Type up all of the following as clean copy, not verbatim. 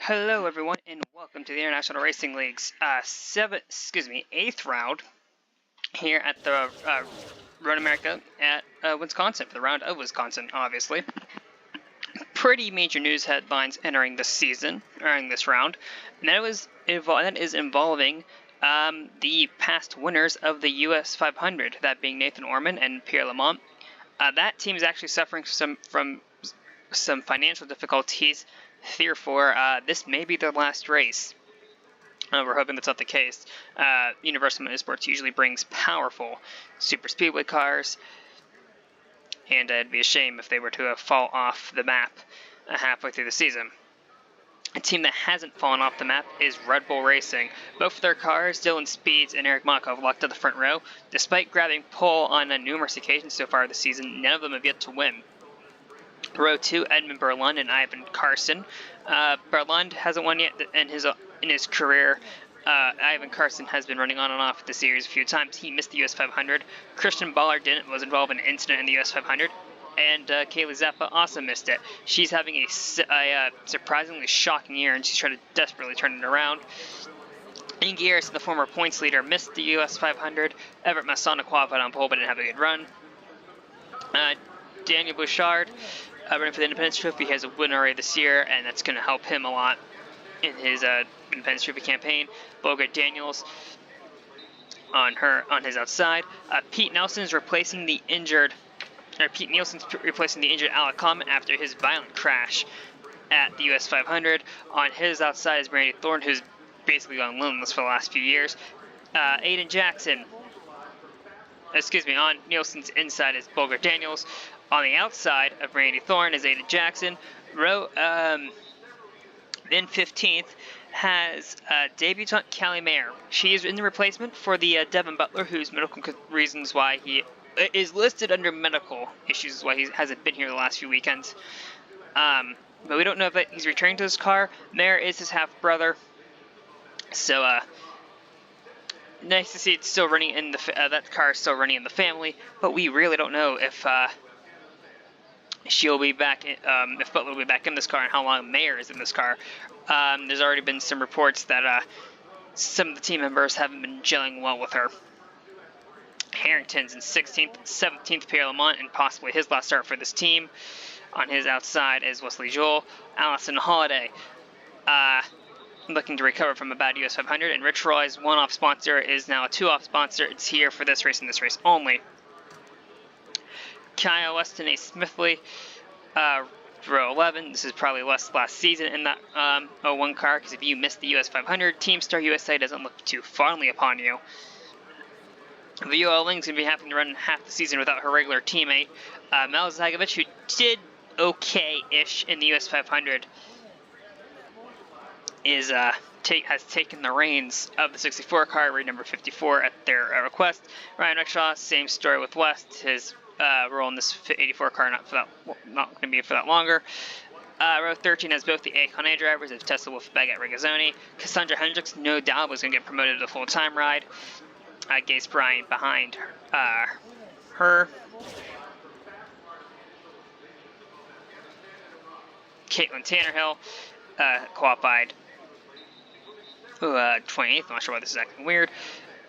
Hello everyone, and welcome to the International Racing League's 8th round here at the Road America at Wisconsin, for the round of Wisconsin, obviously. Pretty major news headlines entering this round, and that is involving the past winners of the US 500, that being Nathan Orman and Pierre Lamont. That team is actually suffering from some financial difficulties. Therefore, this may be their last race. We're hoping that's not the case. Universal Motorsports usually brings powerful super speedway cars, and it'd be a shame if they were to fall off the map halfway through the season. A team that hasn't fallen off the map is Red Bull Racing. Both of their cars, Dylan Speeds and Eric Mock, have locked to the front row. Despite grabbing pole on numerous occasions so far this season, none of them have yet to win. Row 2, Edmund Berlund and Ivan Carson. Berlund hasn't won yet in his career. Ivan Carson has been running on and off the series a few times. He missed the US 500. Christian Ballard was involved in an incident in the US 500. And Kaylee Zappa also missed it. She's having a surprisingly shocking year, and she's trying to desperately turn it around. Inge Harrison, the former points leader, missed the US 500. Everett Massana qualified on pole but didn't have a good run. Daniel Bouchard, running for the Independence Trophy, has a win already this year, and that's going to help him a lot in his Independence Trophy campaign. Bogart Daniels on his outside. Pete Nielsen's replacing the injured Alec Common after his violent crash at the US 500. On his outside is Brandy Thorne, who's basically gone loanless for the last few years. Aiden Jackson. On Nielsen's inside is Bogart Daniels. On the outside of Randy Thorne is Aiden Jackson. In 15th has debutante Callie Mayer. She is in the replacement for the Devin Butler, whose medical reasons why he is listed under medical issues, is why he hasn't been here the last few weekends. But we don't know if he's returning to his car. Mayer is his half-brother. So, nice to see it's still running in that car is still running in the family, but we really don't know if she'll be back, if Butler will be back in this car, and how long Mayer is in this car. There's already been some reports that some of the team members haven't been gelling well with her. Harrington's in 16th, 17th, Pierre Lamont, and possibly his last start for this team. On his outside is Wesley Joel. Allison Holiday, looking to recover from a bad US 500, and Rich Roy's one-off sponsor is now a two-off sponsor. It's here for this race and this race only. Kyle Weston, A. Smithley, row 11. This is probably last season in that 01 car, because if you missed the US 500, Team Star USA doesn't look too fondly upon you. Viola Ling's going to be having to run half the season without her regular teammate. Mel Zagovich, who did okay-ish in the US 500, has taken the reins of the 64 car, rated number 54 at their request. Ryan Rickshaw, same story with West. His role in this 84 car not going to be for that longer. Row 13 has both the A drivers of Tessa Wolfbag at Regazzoni. Cassandra Hendricks, no doubt, was going to get promoted to the full-time ride. Gase Bryant behind her. Caitlin Tannerhill qualified 28th. I'm not sure why this is acting weird.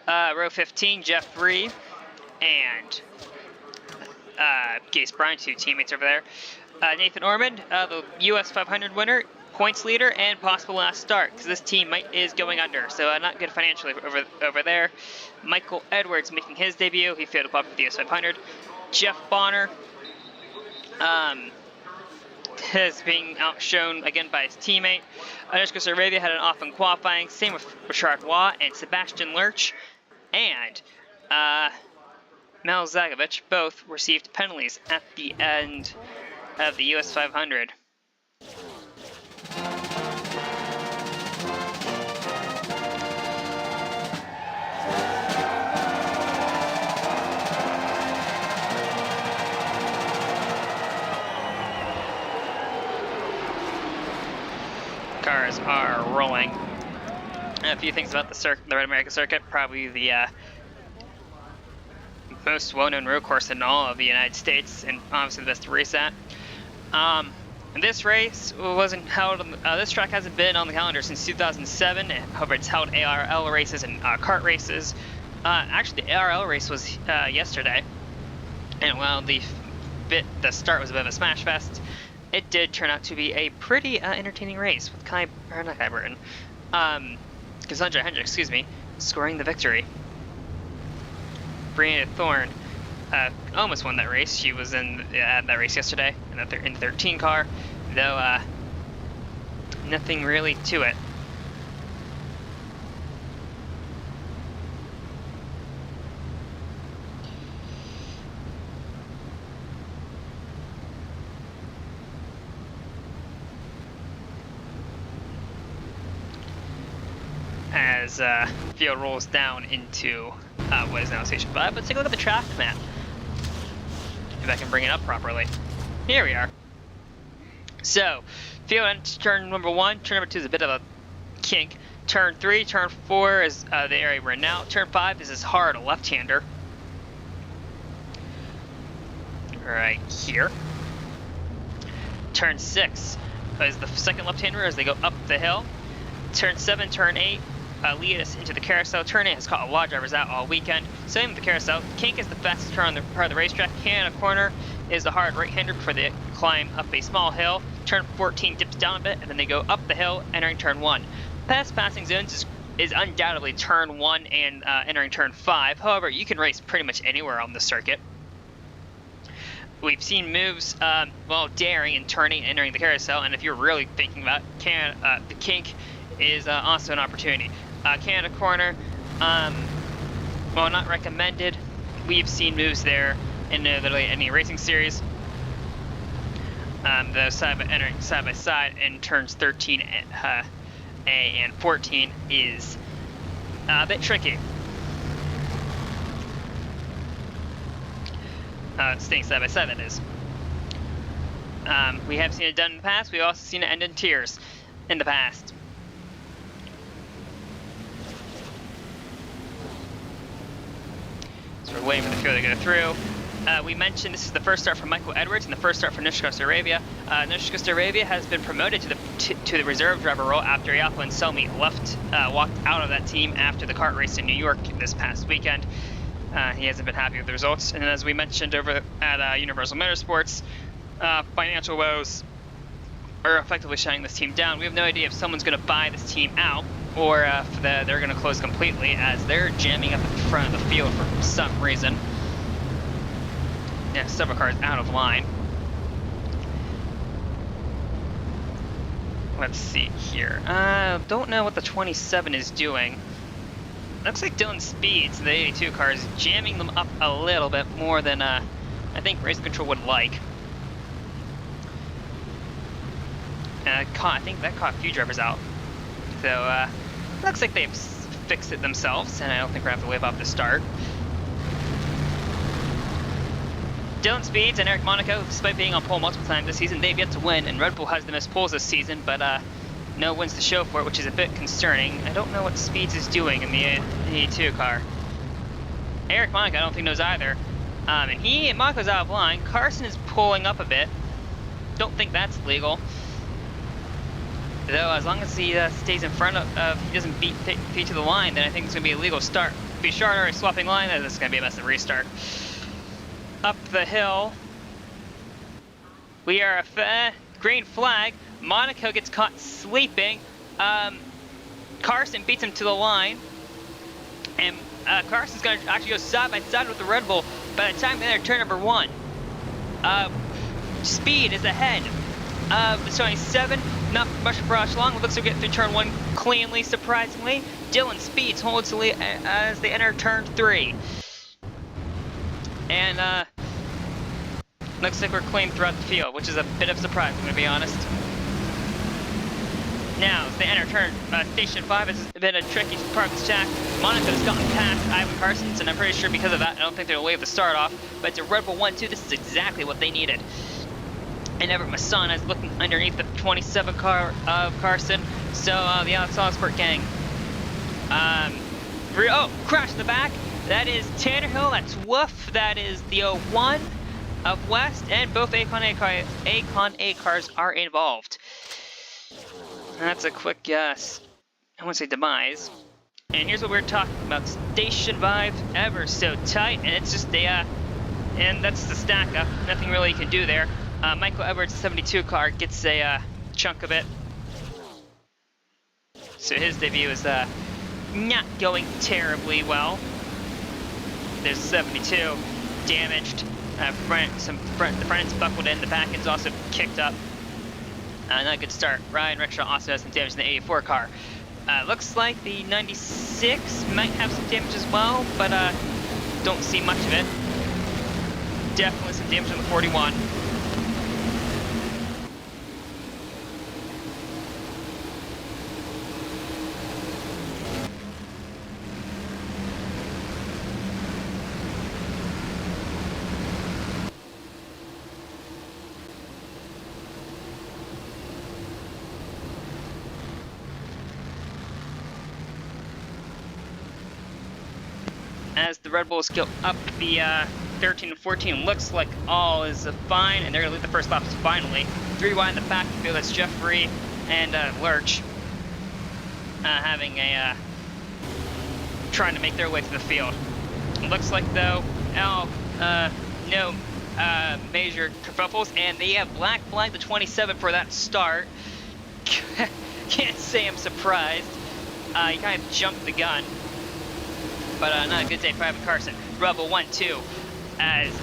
Row 15, Jeff Bree and Gase Bryant, two teammates over there. Nathan Orman, the US 500 winner, points leader, and possible last start, because this team is going under, so not good financially over there. Michael Edwards making his debut. He failed to qualify for the US 500. Jeff Bonner is being outshone again by his teammate. Anushka Saravia had an off in qualifying. Same with Richard Watt and Sebastian Lurch. And Mel Zagovich both received penalties at the end of the US 500. Cars are rolling. A few things about the Road America circuit. Probably the most well-known road course in all of the United States, and obviously the best to race at. And this race wasn't held. This track hasn't been on the calendar since 2007. However, it's held IRL races and kart races. Actually, the IRL race was yesterday, and while the start was a bit of a smash fest, it did turn out to be a pretty entertaining race with Cassandra Hendricks, scoring the victory. Brianna Thorne almost won that race. She was in that race yesterday in the 13 car, though nothing really to it. As field rolls down into what is now Station 5. Let's take a look at the track map. If I can bring it up properly. Here we are. So, field enters turn number 1. Turn number 2 is a bit of a kink. Turn 3, turn 4 is the area we're in now. Turn 5 is this hard left-hander. Right here. Turn 6 is the second left-hander as they go up the hill. Turn 7, turn 8. Lead us into the carousel. Turn 8 has caught a lot of drivers out all weekend. Same with the carousel. Kink is the fastest turn on the part of the racetrack. Canada Corner is the hard right-hander before they climb up a small hill. Turn 14 dips down a bit, and then they go up the hill, entering turn 1. Past passing zones is undoubtedly turn 1 and entering turn 5. However, you can race pretty much anywhere on the circuit. We've seen moves, daring and turning and entering the carousel, and if you're really thinking about the kink is also an opportunity. Canada Corner, not recommended. We've seen moves there in literally any racing series. The entering side by side in turns 13 and 14 is a bit tricky. Staying side by side, that is. We have seen it done in the past. We've also seen it end in tears in the past. So we're waiting for the field to go through. We mentioned this is the first start for Michael Edwards and the first start for Nishka Saravia. Nishka Saravia has been promoted to the reserve driver role after Jaakko and Selmy walked out of that team after the kart race in New York this past weekend. He hasn't been happy with the results, and as we mentioned over at Universal Motorsports, financial woes are effectively shutting this team down. We have no idea if someone's going to buy this team out or if they're going to close completely, as they're jamming up at the front of the field for some reason. Yeah, several cars out of line. Let's see here. Don't know what the 27 is doing. Looks like Dylan Speeds, the 82 car, is jamming them up a little bit more than I think Racing Control would like. And I think that caught a few drivers out. So, looks like they've fixed it themselves, and I don't think we're going to have to live off the start. Dylan Speeds and Eric Monaco, despite being on pole multiple times this season, they've yet to win, and Red Bull has the missed poles this season, but no wins to show for it, which is a bit concerning. I don't know what Speeds is doing in the 82 car. Eric Monaco, I don't think knows either. And Monaco's out of line. Carson is pulling up a bit. Don't think that's legal. Though, as long as he stays in front of, he doesn't beat to the line, then I think it's going to be a legal start. If he started swapping line, then it's going to be a massive restart. Up the hill, we are a green flag. Monaco gets caught sleeping. Carson beats him to the line, and Carson's going to actually go side by side with the Red Bull by the time they enter turn number 1. Speed is ahead of the 27. Not much for us long. It looks like we get through turn 1 cleanly, surprisingly. Dylan Speeds holds the lead as they enter turn 3. And looks like we're clean throughout the field, which is a bit of a surprise, I'm going to be honest. Now, as they enter turn Station 5, it's been a tricky part of this track. Monaco's gotten past Ivan Carson's, and I'm pretty sure because of that, I don't think they'll wave the start off. But it's a Red Bull 1-2, this is exactly what they needed. And Everett Masson is looking underneath the 27 car of Carson. So the Alex Osborne gang. Crash in the back. That is Tannehill. That's Woof. That is the 01. of West, and both Acon A cars are involved. That's a quick guess. I won't say demise. And here's what we're talking about. Station 5, ever so tight, and it's just and that's the stack up. Nothing really you can do there. Michael Edwards' 72 car gets a chunk of it. So his debut is not going terribly well. There's 72 damaged. The front end's buckled in. The back end's also kicked up. Not a good start. Ryan Rickshaw also has some damage in the 84 car. Looks like the 96 might have some damage as well, but don't see much of it. Definitely some damage on the 41. As the Red Bulls go up the 13 and 14, looks like all is fine, and they're going to lead the first laps finally. 3 wide in the back field, that's Jeffrey and Lurch having a trying to make their way through the field. It looks like though, no major kerfuffles, and they have black flag the 27 for that start. Can't say I'm surprised. He kind of jumped the gun. But not a good day for Ivan Carson. Rebel 1-2 as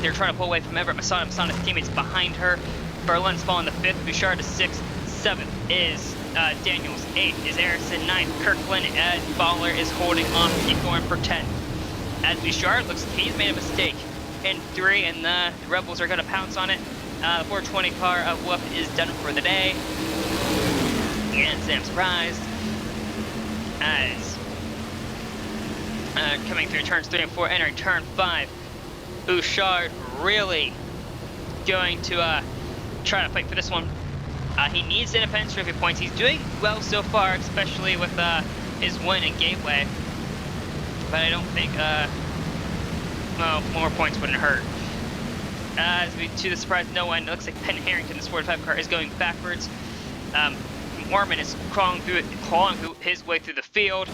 they're trying to pull away from Everett Masada. Masada's teammates behind her. Berlin's falling the 5th. Bouchard is 6th. 7th is Daniels. 8th is Harrison. 9th, Kirkland. As Baller is holding off T4 for 10th. As Bouchard looks, he's made a mistake in 3, and the Rebels are going to pounce on it. The 420 car of Wolf is done for the day. And Sam surprised as coming through turns 3 and 4, entering turn 5. Bouchard really going to try to fight for this one. He needs independence trophy points. He's doing well so far, especially with his win in Gateway. But I don't think, well, more points wouldn't hurt. To the surprise of no one, it looks like Penn Harrington, this 45 car, is going backwards. Mormon is clawing through his way through the field.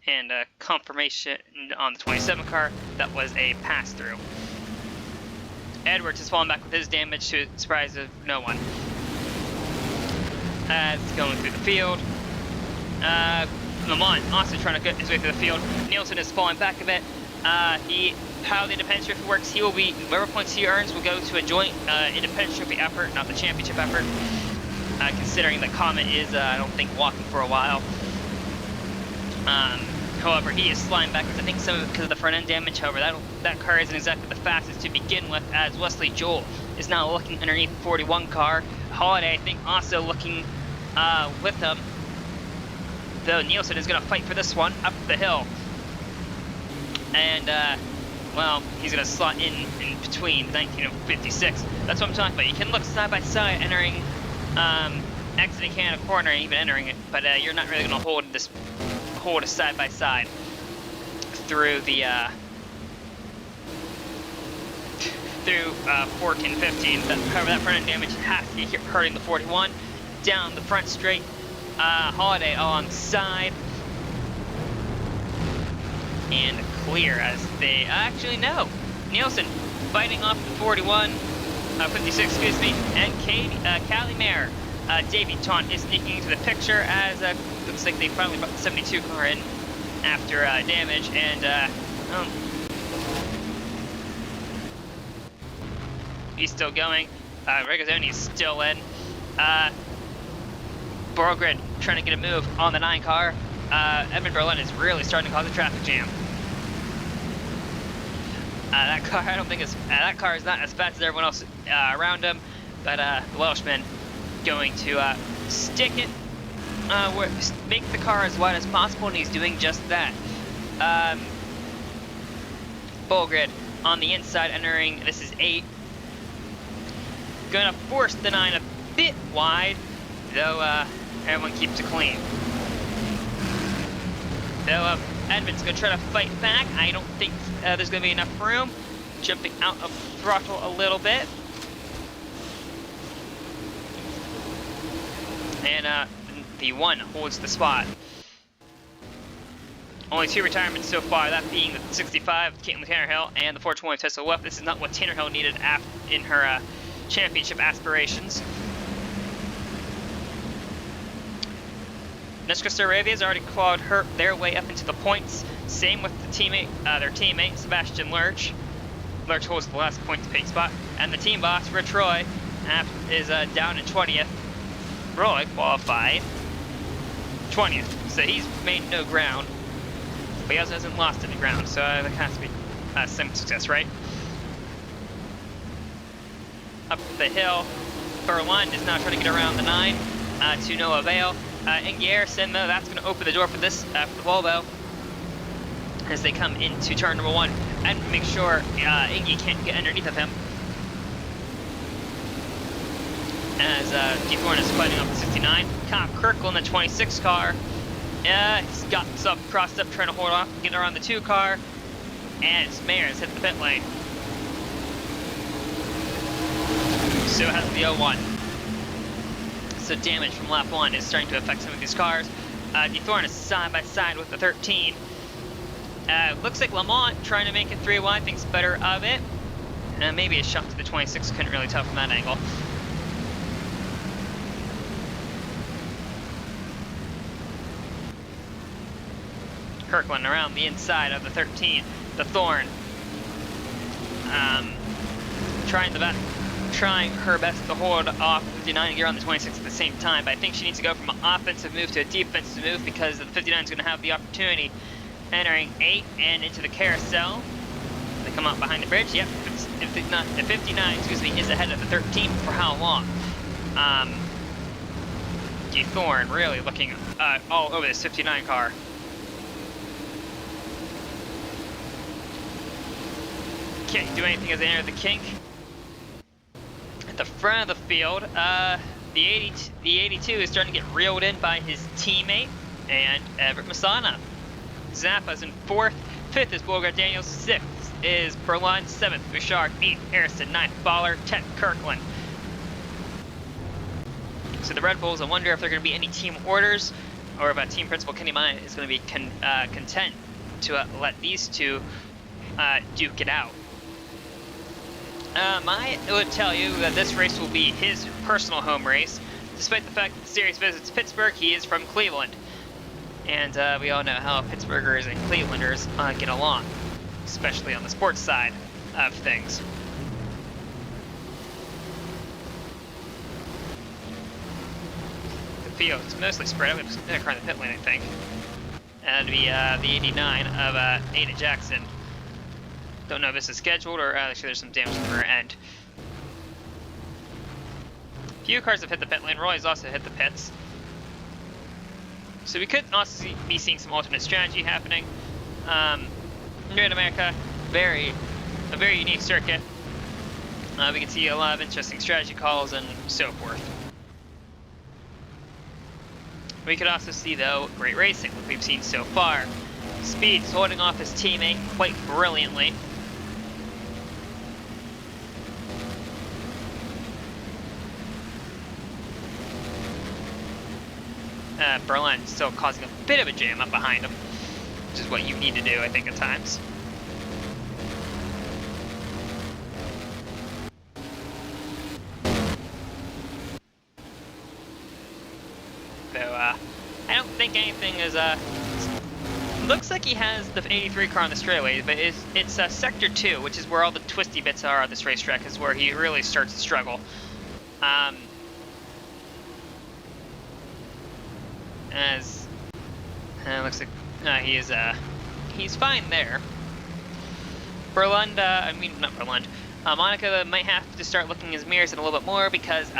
And confirmation on the 27 car, that was a pass-through. Edwards has fallen back with his damage to the surprise of no one. It's going through the field. Lamont also trying to get his way through the field. Nielsen is falling back a bit. How the independence trophy works, he will be, whatever points he earns will go to a joint independence trophy effort, not the championship effort. Considering that Comet is, I don't think, walking for a while. However, he is sliding backwards, I think some of it because of the front end damage. However, that car isn't exactly the fastest to begin with, as Wesley Joel is now looking underneath the 41 car. Holiday, I think, also looking with him. Though Nielsen is going to fight for this one up the hill. And, well, he's going to slot in between 19 and 56. That's what I'm talking about. You can look side by side entering, exiting Canada corner and even entering it, but you're not really going to hold a side by side through the through 14, 15. However, that front end damage has to be hurting the 41 down the front straight. Holiday alongside and clear as they actually no. Nielsen fighting off the 41, 56, excuse me, and Callie Mayer. Davey Taunt is sneaking into the picture as looks like they finally brought the 72 car in after damage, and he's still going. Regazzoni is still in. Borgren trying to get a move on the 9 car. Edmund Berlin is really starting to cause a traffic jam. That car, I don't think that car is not as fast as everyone else around him, but the Welshman going to stick it, make the car as wide as possible, and he's doing just that. Bullgrid on the inside, entering, this is 8. Gonna force the 9 a bit wide, though everyone keeps it clean. Though Edmund's gonna try to fight back. I don't think there's gonna be enough room. jumping out of throttle a little bit. And the 1 holds the spot. Only 2 retirements so far, that being the 65 Caitlin Tannerhill and the 420 Tessa Wolf. This is not what Tannerhill needed in her championship aspirations. Neshka Saravia has already clawed their way up into the points. Same with the their teammate, Sebastian Lurch. Lurch holds the last points pay spot. And the team boss, Rich Roy, is down in 20th. Roy qualified 20th, so he's made no ground. But he also hasn't lost any ground, so that has to be some success, right? Up the hill, Berlin is now trying to get around the 9 to no avail. Ingi Eriksson, though, that's going to open the door for this for the Volvo as they come into turn number 1 and make sure Ingi can't get underneath of him. As Deethorn is fighting off the 69. Kyle Kirkland in the 26 car. He's got himself crossed up trying to hold off, get around the 2 car. And Mayer has hit the pit lane. So has the 01. So damage from lap 1 is starting to affect some of these cars. Deethorn is side by side with the 13. Looks like Lamont trying to make it 3 wide, thinks better of it. Maybe a shot to the 26, couldn't really tell from that angle. Kirkland around the inside of the 13, the Thorn. Trying her best to hold off 59 and get on the 26 at the same time, but I think she needs to go from an offensive move to a defensive move because the 59 is going to have the opportunity entering 8 and into the carousel. They come up behind the bridge. Yep, the 59, is ahead of the 13 for how long? Thorn really looking all over this 59 car. Can't do anything as they enter the kink. At the front of the field, the 82 is starting to get reeled in by his teammate and Everett Masana. Zappa's in 4th, 5th is Bogart Daniels, 6th is Berlin, 7th Bouchard, 8th Harrison, 9th Baller, 10th Kirkland. So the Red Bulls, I wonder if there are going to be any team orders or if team principal Kenny Mine is going to be content to let these 2 duke it out. I would tell you that this race will be his personal home race, despite the fact that the series visits Pittsburgh. He is from Cleveland, and we all know how Pittsburghers and Clevelanders get along, especially on the sports side of things. The field's mostly spread out. I'm just going to cry the pit lane, I think. That'd be the 89 of Ada Jackson. Don't know if this is scheduled or actually there's some damage on the rear end. Few cars have hit the pit lane. Roy's also hit the pits. So we could also be seeing some alternate strategy happening. Mid-America, a very unique circuit. We can see a lot of interesting strategy calls and so forth. We could also see, though, great racing, like we've seen so far. Speed's holding off his teammate quite brilliantly. Berlin still causing a bit of a jam up behind him, which is what you need to do, I think, at times. Though, I don't think anything is, looks like he has the 83 car on the straightaway, but it's Sector 2, which is where all the twisty bits are on this racetrack, is where he really starts to struggle. As looks like he's fine there. Monica might have to start looking his mirrors in a little bit more because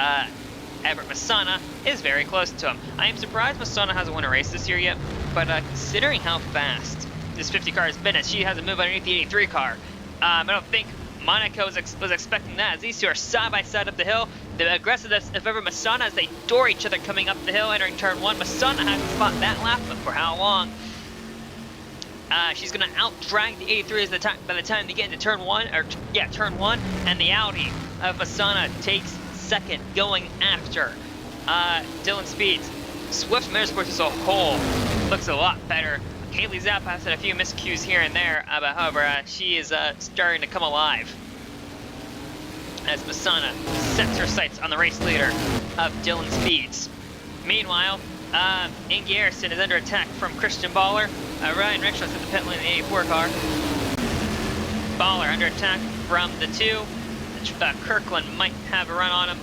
Everett Masana is very close to him. I am surprised Masana hasn't won a race this year yet, but considering how fast this 50 car has been, and she hasn't moved underneath the 83 car, I don't think Monaco was expecting that, as these 2 are side by side up the hill. The aggressiveness of Everett Masana as they door each other coming up the hill entering turn 1. Masana hasn't fought that lap, but for how long? She's going to out-drag the 83 by the time they get into turn 1, and the Audi of Masana takes second, going after Dylan Speeds. Swift Motorsports as a whole looks a lot better. Kaylee Zappa has had a few miscues here and there, but however, she is starting to come alive as Masana sets her sights on the race leader of Dylan Speeds. Meanwhile, Inge Garrison is under attack from Christian Baller. Ryan Richards at the pit lane in the 84 car. Baller under attack from the 2. Kirkland might have a run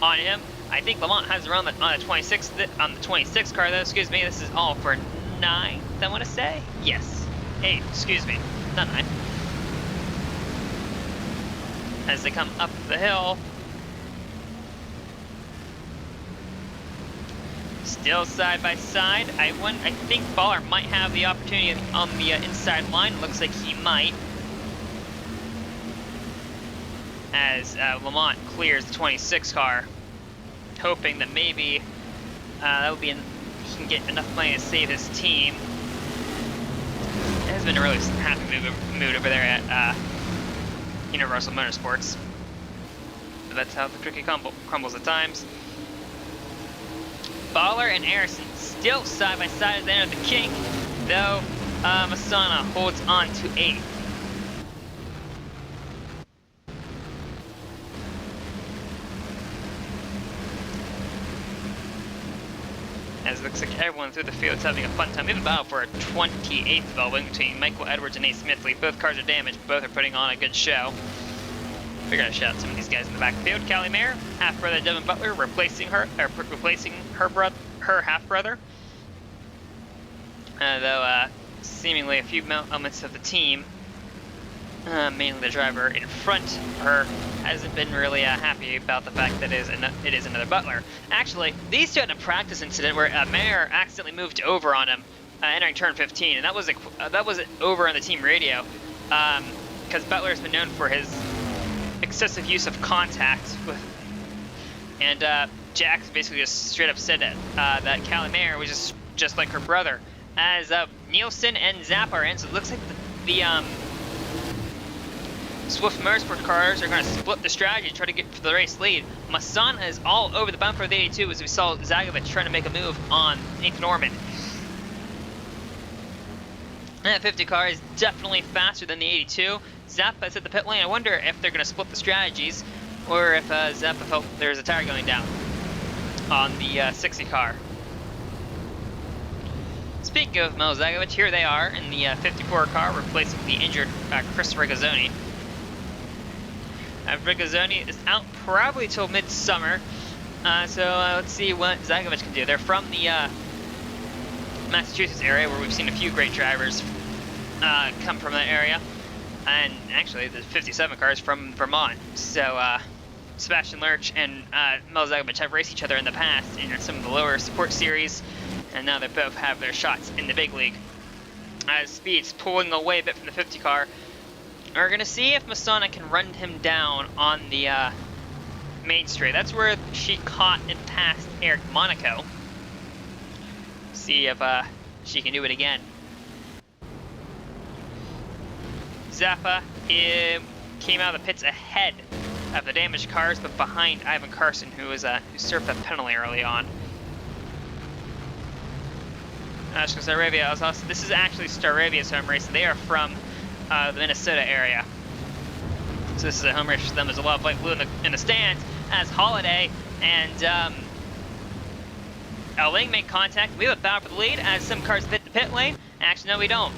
on him. I think Lamont has a run on the 26 car though. Excuse me. This is all for 9th, I want to say. Yes, 8. Excuse me, not 9. As they come up the hill. Still side by side. I think Baller might have the opportunity on the inside line. Looks like he might. As Lamont clears the 26 car, hoping that maybe that will be he can get enough money to save his team. It has been a really happy mood over there at Universal Motorsports. But that's how the cookie crumbles at times. Baller and Harrison still side by side as they enter the kink, though Masana holds on to 8th. As it looks like everyone through the field is having a fun time. We have a battle for a 28th bell between Michael Edwards and Nate Smithley. Both cars are damaged, both are putting on a good show. We're gonna shout out some of these guys in the back field. Callie Mayer, half-brother Devin Butler, replacing her half-brother. Though seemingly a few elements of the team, mainly the driver in front of her, hasn't been really happy about the fact that it is another Butler. Actually, these two had a practice incident where Mayer accidentally moved over on him, entering turn 15, and that was over on the team radio, because Butler has been known for his excessive use of contact with, and Jax basically just straight up said that Callie Mayer was just like her brother. As Nielsen and Zappa are in, so it looks like the Swift Motorsport cars are going to split the strategy and try to get for the race lead. Masana is all over the bumper of the 82 as we saw Zagovich trying to make a move on Nathan Norman. That 50 car is definitely faster than the 82. Zappa's at the pit lane. I wonder if they're going to split the strategies or if Zappa felt there's a tire going down on the 60 car. Speaking of Mel Zagovich, here they are in the 54 car replacing the injured Chris Rigazzoni. Rigazzoni is out probably till midsummer, so let's see what Zagovich can do. They're from the Massachusetts area where we've seen a few great drivers come from that area, and actually the 57 car is from Vermont. So Sebastian Lurch and Mel Zagovich have raced each other in the past in some of the lower support series, and now they both have their shots in the big league. As Speed's pulling away a bit from the 50 car, we're going to see if Masana can run him down on the main straight. That's where she caught and passed Eric Monaco. See if she can do it again. Zappa came out of the pits ahead of the damaged cars, but behind Ivan Carson, who served that penalty early on. Staravia, this is actually Staravia's home race. They are from the Minnesota area. So this is a home race for them. There's a lot of light blue in the stands as Holiday and Ling make contact. We have a battle for the lead as some cars hit the pit lane. Actually, no, we don't.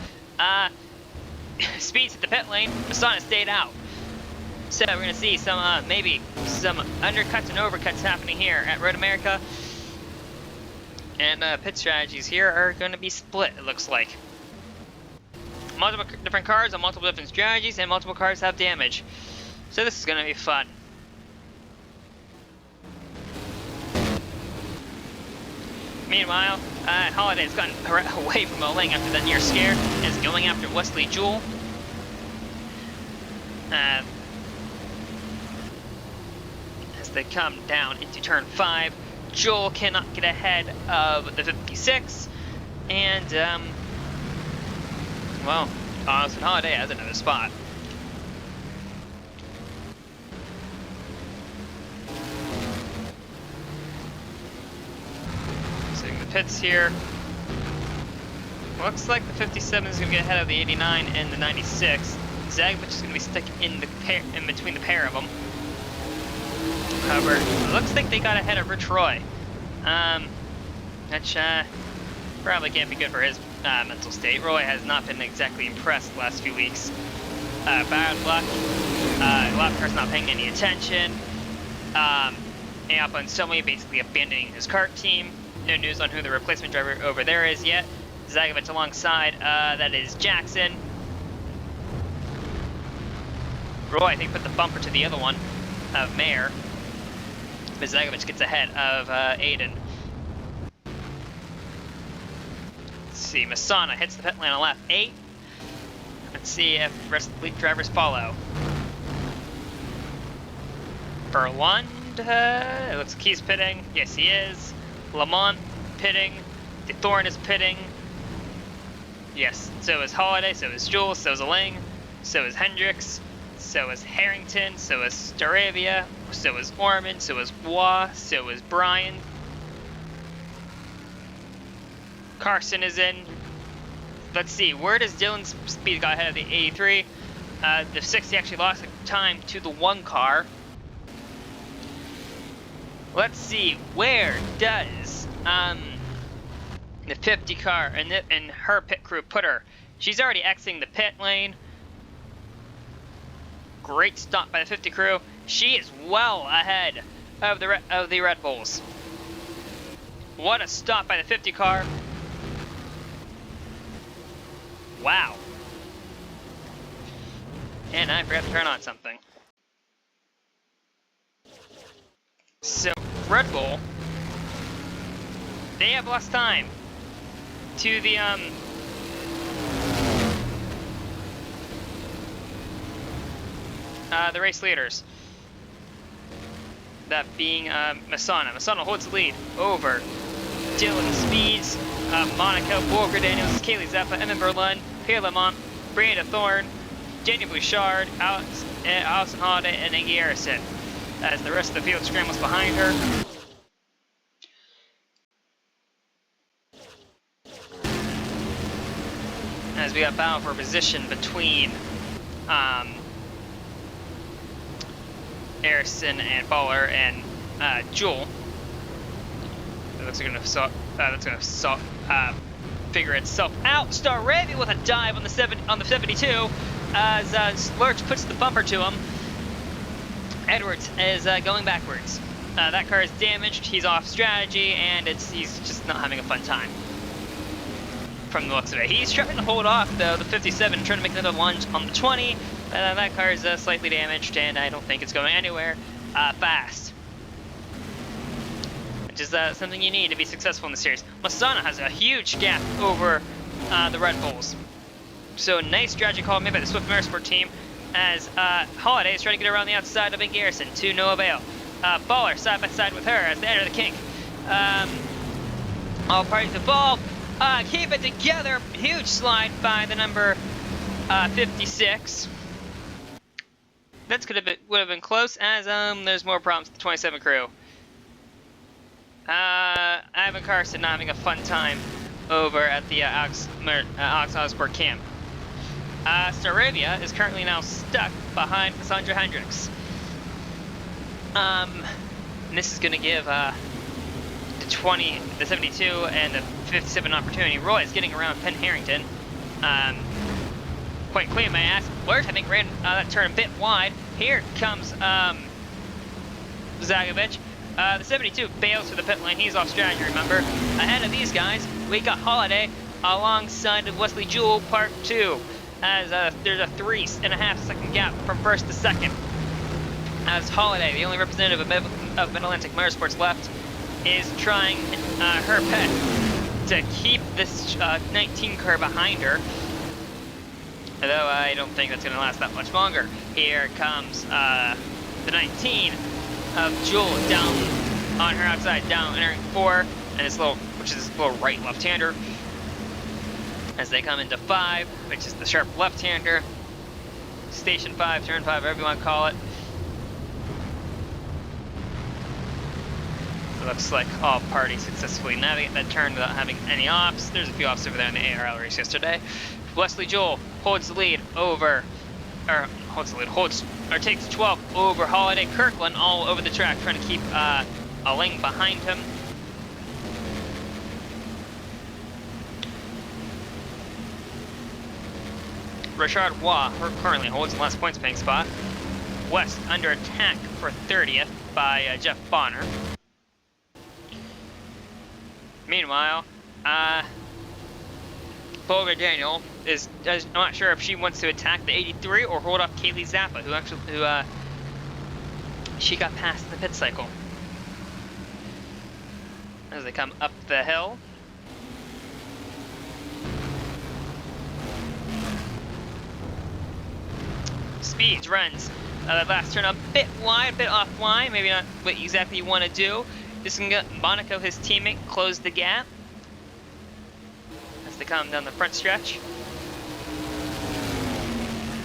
Speeds hit the pit lane. Masana stayed out. So we're going to see some maybe some undercuts and overcuts happening here at Road America. And pit strategies here are going to be split, it looks like. Multiple different cars on multiple different strategies, and multiple cars have damage. So this is going to be fun. Meanwhile, Holiday's gotten away from Oling after that near scare and is going after Wesley Jewell. As they come down into turn 5, Jewell cannot get ahead of the 56, and Well, Austin Holiday has another spot. Sitting the pits here. Looks like the 57 is going to get ahead of the 89 and the 96. Zagovich is going to be stuck in between the pair of them. However, it looks like they got ahead of Rich Roy. Which probably can't be good for his mental state. Roy has not been exactly impressed the last few weeks. Bad luck. A lot of cars not paying any attention. And Stomley basically abandoning his kart team. No news on who the replacement driver over there is yet. Zagovich alongside, that is Jackson. Roy, I think, put the bumper to the other one of Mayer. But Zagovich gets ahead of Aiden. Let's see, Masana hits the pit lane on lap 8. Let's see if the rest of the lead drivers follow. Berlund, it looks like he's pitting. Yes, he is. Lamont pitting. DeThorne is pitting. Yes, so is Holiday, so is Jules, so is Aling, so is Hendricks, so is Harrington, so is Staravia, so is Orman, so is Wah, so is Brian. Carson is in. Let's see, where does Dylan's speed got ahead of the 83? The 60 actually lost time to the 1 car. Let's see, where does the 50 car and her pit crew put her? She's already exiting the pit lane. Great stop by the 50 crew. She is well ahead of the Red Bulls. What a stop by the 50 car. Wow. And I forgot to turn on something. So, Red Bull, they have lost time to the race leaders. That being Masana. Masana holds the lead over Dylan Speeds, Monica, Walker Daniels, Kaylee Zappa, Emma Berlund, Pierre Lamont, Brandon Thorne, Daniel Bouchard, Allison Holiday, and Angie Harrison. As the rest of the field scrambles behind her. As we got battle for position between Harrison and Baller and Jewel. It looks like that's gonna figure itself out. Staravia with a dive on the 72 as Lurch puts the bumper to him. Edwards is going backwards. That car is damaged, he's off strategy, and he's just not having a fun time. From the looks of it. He's trying to hold off, though, the 57, trying to make another lunge on the 20. That car is slightly damaged, and I don't think it's going anywhere fast. Which is something you need to be successful in the series. Masana has a huge gap over the Red Bulls. So nice strategy call made by the Swift Motorsport team, as Holiday is trying to get around the outside of Garrison to no avail. Baller side by side with her as they enter the kink. All parties involved. Keep it together. Huge slide by the number 56. That would have been close, as there's more problems with the 27 crew. Ivan Carson not having a fun time over at the Alex Autosport camp. Staravia is currently now stuck behind Cassandra Hendricks. And this is going to give the 72 and the 57 opportunity. Roy is getting around Penn Harrington. Quite clean, may I ask. Lurch, I think, ran that turn a bit wide. Here comes Zagovich. The 72 bails for the pit lane. He's off strategy, remember. Ahead of these guys, we got Holiday alongside of Wesley Jewell, Part 2. As there's a 3.5 second gap from first to second. As Holiday, the only representative of Mid-Atlantic Motorsports left, is trying her best to keep this 19 car behind her. Although I don't think that's going to last that much longer. Here comes the 19 of Jewel down on her outside, down entering 4, and which is this little right left-hander. as they come into 5, which is the sharp left-hander. Station 5, turn 5, whatever you want to call it. It looks like all parties successfully navigate that turn without having any ops. There's a few ops over there in the ARL race yesterday. Wesley Joel holds the lead over, takes 12 over Holiday Kirkland all over the track, trying to keep a lane behind him. Richard Waugh currently holds the last points paying spot. West under attack for 30th by Jeff Bonner. Meanwhile, Boga Daniel is, I'm not sure if she wants to attack the 83 or hold off Kaylee Zappa, who she got past in the pit cycle. As they come up the hill. Speeds, runs. That last turn a bit wide, a bit offline, maybe not what exactly you want to do. This can get Monaco, his teammate, close the gap as they come down the front stretch.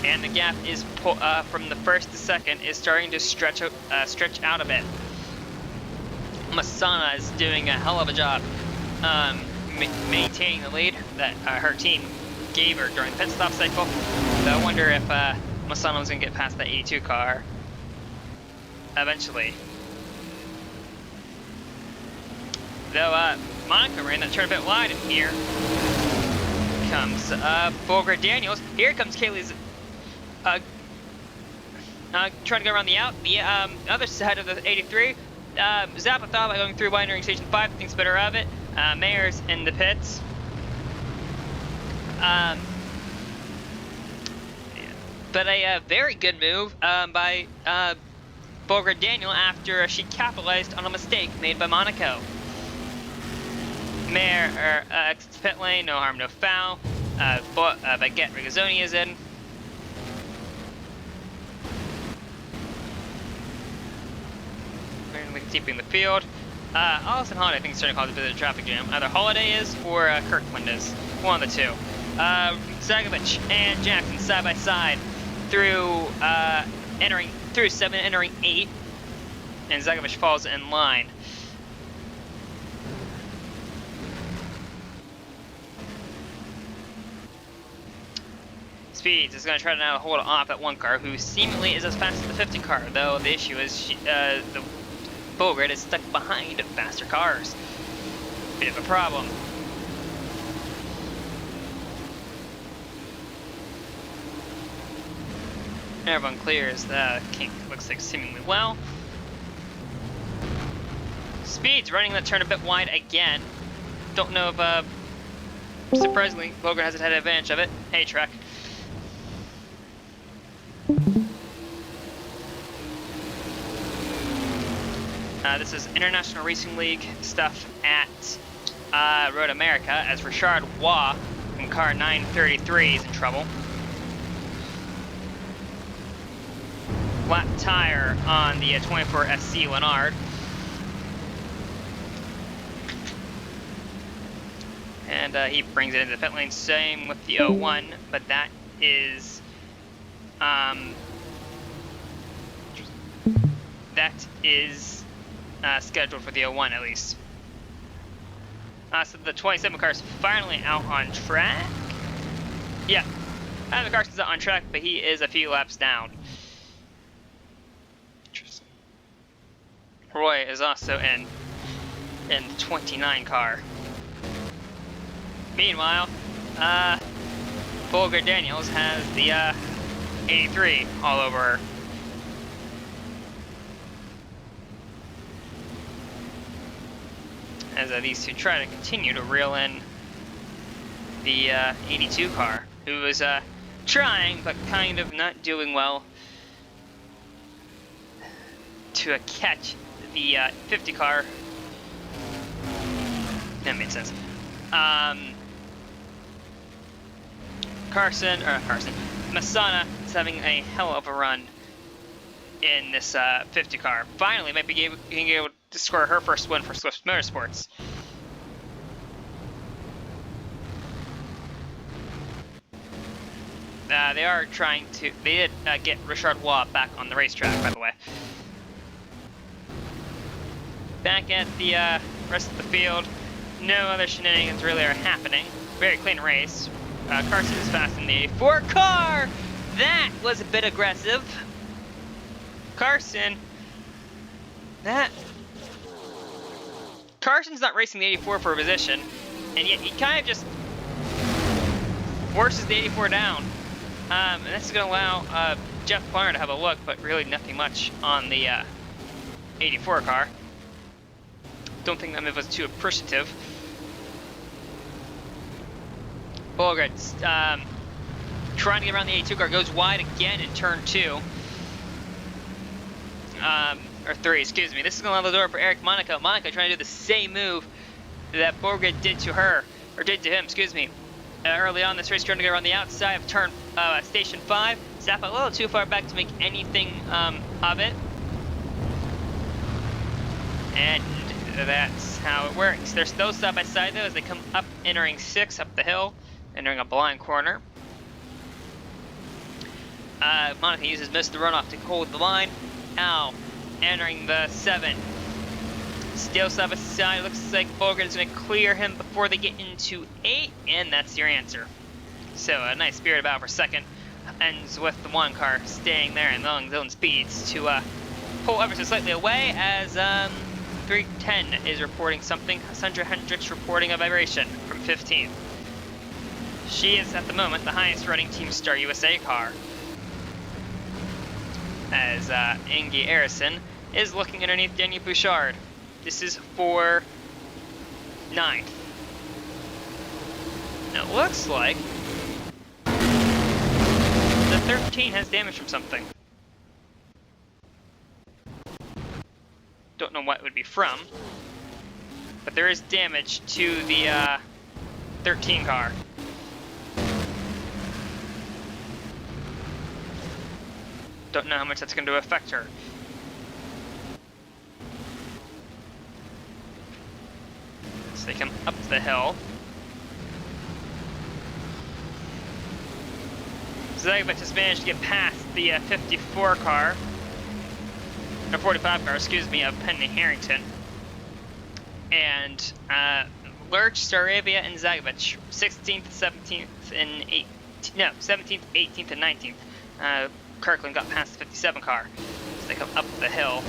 And the gap is from the first to second is starting to stretch out a bit. Masana is doing a hell of a job maintaining the lead that her team gave her during the pit stop cycle. So I wonder if Masana was going to get past that 82 car eventually. Though Monaco ran that turn a bit wide, and here comes Boger Daniels. Here comes Kaylee's trying to go around the other side of the 83. Zappa thought about going through by entering station 5, thinks better of it. Mayer's in the pits. But a very good move by Boger Daniel after she capitalized on a mistake made by Monaco. Mayer exits pit lane, no harm, no foul. Baguette Rigazzoni is in. Keeping the field. Allison Holiday, I think, is starting to cause a bit of a traffic jam. Either Holiday is or Kirkland is. One of the two. Zagovich and Jackson side by side through 7, entering 8, and Zagovich falls in line. Speeds is going to try to now hold off at one car, who seemingly is as fast as the 50 car, though the issue is the Bogart is stuck behind faster cars. Bit of a problem. Everyone clears the kink, looks like seemingly well. Speed's running that turn a bit wide again. Don't know if, surprisingly, Bogart hasn't had advantage of it. Hey, Trek. This is International Racing League stuff at Road America, as Richard Waugh from car 933 is in trouble. Flat tire on the 24 SC Leonard. And he brings it into the pit lane, same with the 01, but that is scheduled for the 01 at least. So the 27 car is finally out on track. Yeah, the Carson's out on track, but he is a few laps down. Interesting. Roy is also in the 29 car. Meanwhile, Bolger Daniels has the 83 all over her. As these two try to continue to reel in the 82 car, who was trying but kind of not doing well to catch the 50 car. That made sense. Masana is having a hell of a run in this 50 car. Finally, might be able to score her first win for Swift Motorsports. They are trying to. They did get Richard Waugh back on the racetrack, by the way. Back at the rest of the field, no other shenanigans really are happening. Very clean race. Carson is fast in the 84 car. That was a bit aggressive. Carson's not racing the 84 for a position, and yet he kind of just forces the 84 down. And this is going to allow Jeff Barner to have a look, but really nothing much on the 84 car. Don't think that move was too appreciative. Bogart trying to get around the 82 car, goes wide again in turn 2. Or 3, excuse me. This is going to allow the door for Eric Monaco. Monaco trying to do the same move that Bogart did to her, or did to him, excuse me. Early on this race, trying to get around the outside of turn station 5. Zappa a little too far back to make anything of it. And that's how it works. They're still side by side though as they come up, entering 6 up the hill, entering a blind corner. Monaco uses most of the runoff to hold the line. Now entering the 7. Still side by side. Looks like Bogart is going to clear him before they get into 8, and that's your answer. So a nice spirited battle for second. Ends with the 1 car staying there and allowing zone speeds to pull ever so slightly away as 310 is reporting something. Sandra Hendricks reporting a vibration from 15th. She is at the moment the highest running Team Star USA car. As Inge Erison is looking underneath Daniel Bouchard. This is for 9th. Now it looks like the 13 has damage from something. Don't know what it would be from, but there is damage to the 13 car. Don't know how much that's going to affect her. So they come up the hill. Zagovic has managed to get past the 54 car, or 45 car, excuse me, of Penny Harrington. And Lurch, Staravia, and Zagovic, 16th, 17th, and 18th, no, 17th, 18th, and 19th. Kirkland got past the 57 car, so they come up the hill.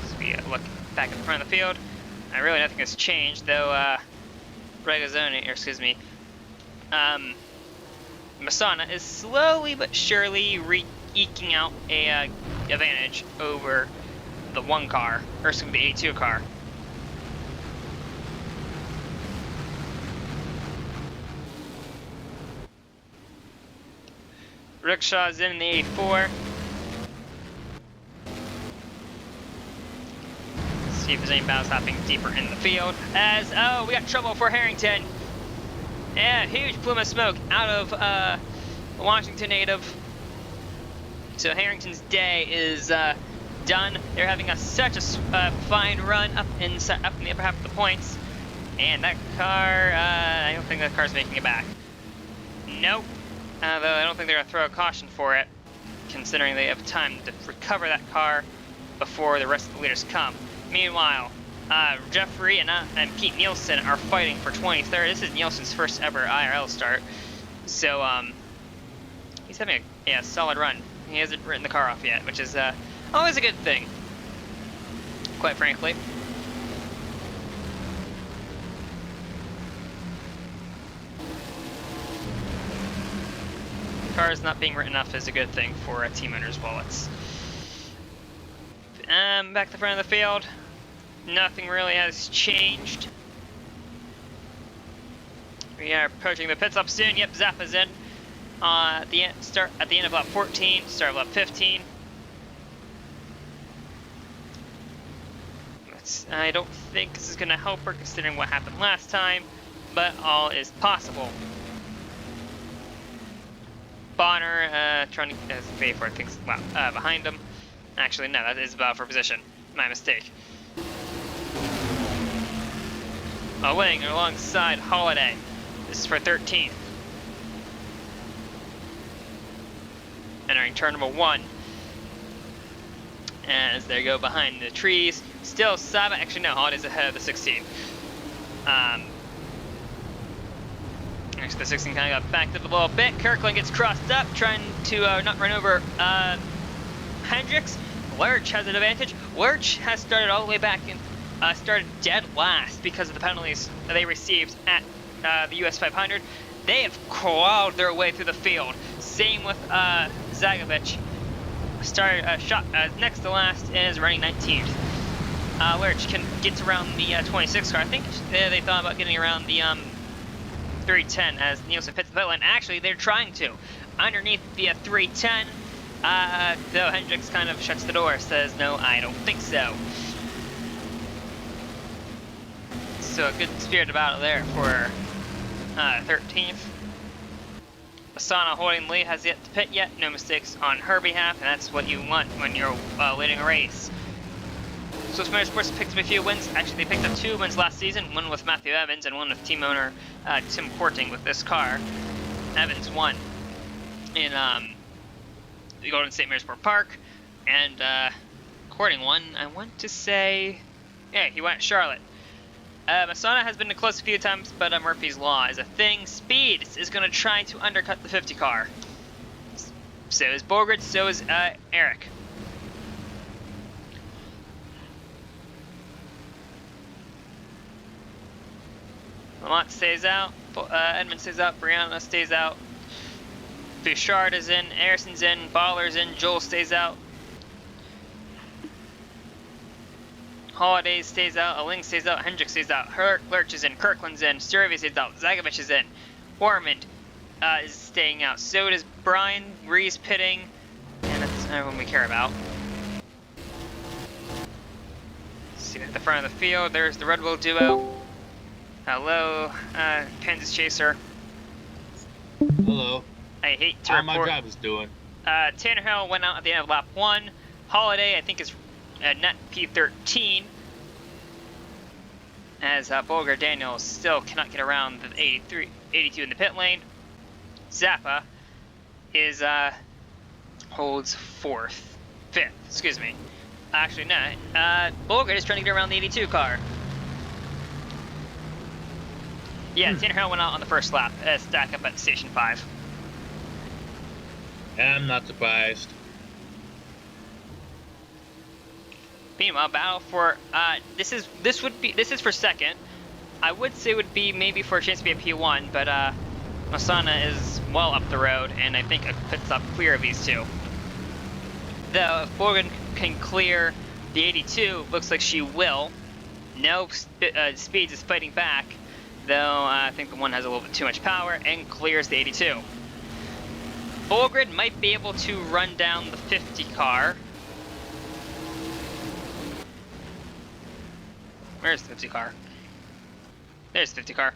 So we look back at the front of the field. Really nothing has changed, though Regazzoni, or excuse me, Masana is slowly but surely eking out a advantage over the 1 car, or excuse me, the 82 car. Rickshaw's in the 84. See if there's any battles happening deeper in the field. As, oh, we got trouble for Harrington. Yeah, huge plume of smoke out of a Washington native. So Harrington's day is done. They're having such a fine run up in the upper half of the points. And that car, I don't think that car's making it back. Nope. Though I don't think they're going to throw a caution for it, considering they have time to recover that car before the rest of the leaders come. Meanwhile, Jeffrey and Pete Nielsen are fighting for 23rd. This is Nielsen's first ever IRL start, so he's having a solid run. He hasn't written the car off yet, which is always a good thing, quite frankly. Cars not being written off is a good thing for team owners' wallets. Back to the front of the field, nothing really has changed. We are approaching the pit stop soon. Yep, Zappa's in. At the end of lap 14, start of lap 15. I don't think this is going to help her considering what happened last time, but all is possible. Bonner trying to wait for things behind him. Actually, no, that is about for position. My mistake. Ling alongside Holiday. This is for 13th. entering turn number 1. As they go behind the trees. Still Saba, actually no, Holiday's ahead of the 16. Actually the 16 kind of got backed up a little bit. Kirkland gets crossed up, trying to not run over Hendricks. Lurch has an advantage. Lurch has started all the way back and started dead last because of the penalties that they received at the US 500. They have clawed their way through the field. Same with Zagovic. Started shot next to last and is running 19th. Lurch gets around the 26 car. I think they thought about getting around the 310 as Nielsen pits the pit lane. Actually, they're trying to. Underneath the 310, though Hendricks kind of shuts the door, says, no, I don't think so. So a good spirited battle there for 13th. Asana holding the lead, has yet to pit yet. No mistakes on her behalf, and that's what you want when you're leading a race. Swiss Motorsports picked up a few wins. Actually, they picked up 2 wins last season, one with Matthew Evans and one with team owner Tim Porting with this car. Evans won in the Golden State Motorsport Park, and Porting won, I want to say, yeah, he went at Charlotte. Masana has been close a few times, but Murphy's Law is a thing. Speed is going to try to undercut the 50 car. So is Borgard, so is Eric. Lamont stays out, Edmund stays out, Brianna stays out, Bouchard is in, Harrison's in, Baller's in, Joel stays out. Holiday stays out, Aling stays out, Hendricks stays out, Lurch is in, Kirkland's in, Sturvey stays out, Zagovic is in, Ormond is staying out. So does Brian, Reese pitting, and that's everyone we care about. See at the front of the field, there's the Red Bull duo. Hello, Kansas Chaser. Hello. I hate to How report. my job is doing. Tanner Hill went out at the end of lap 1. Holiday, I think, is net P13. As Bolger Daniels still cannot get around the 82 in the pit lane. Zappa is holds 5th, excuse me. Actually, no. Bolger is trying to get around the 82 car. Yeah, Tanner Hill went out on the first lap, stack up at station 5. I'm not surprised. Meanwhile, battle for this is for second. I would say it would be maybe for a chance to be a P1, but Masana is well up the road, and I think a pit stop clear of these two. Though if Morgan can clear the 82, looks like she will. No, Speeds is fighting back, though I think the one has a little bit too much power and clears the 82. Bolgrid might be able to run down the 50 car. Where's the 50 car? There's the 50 car.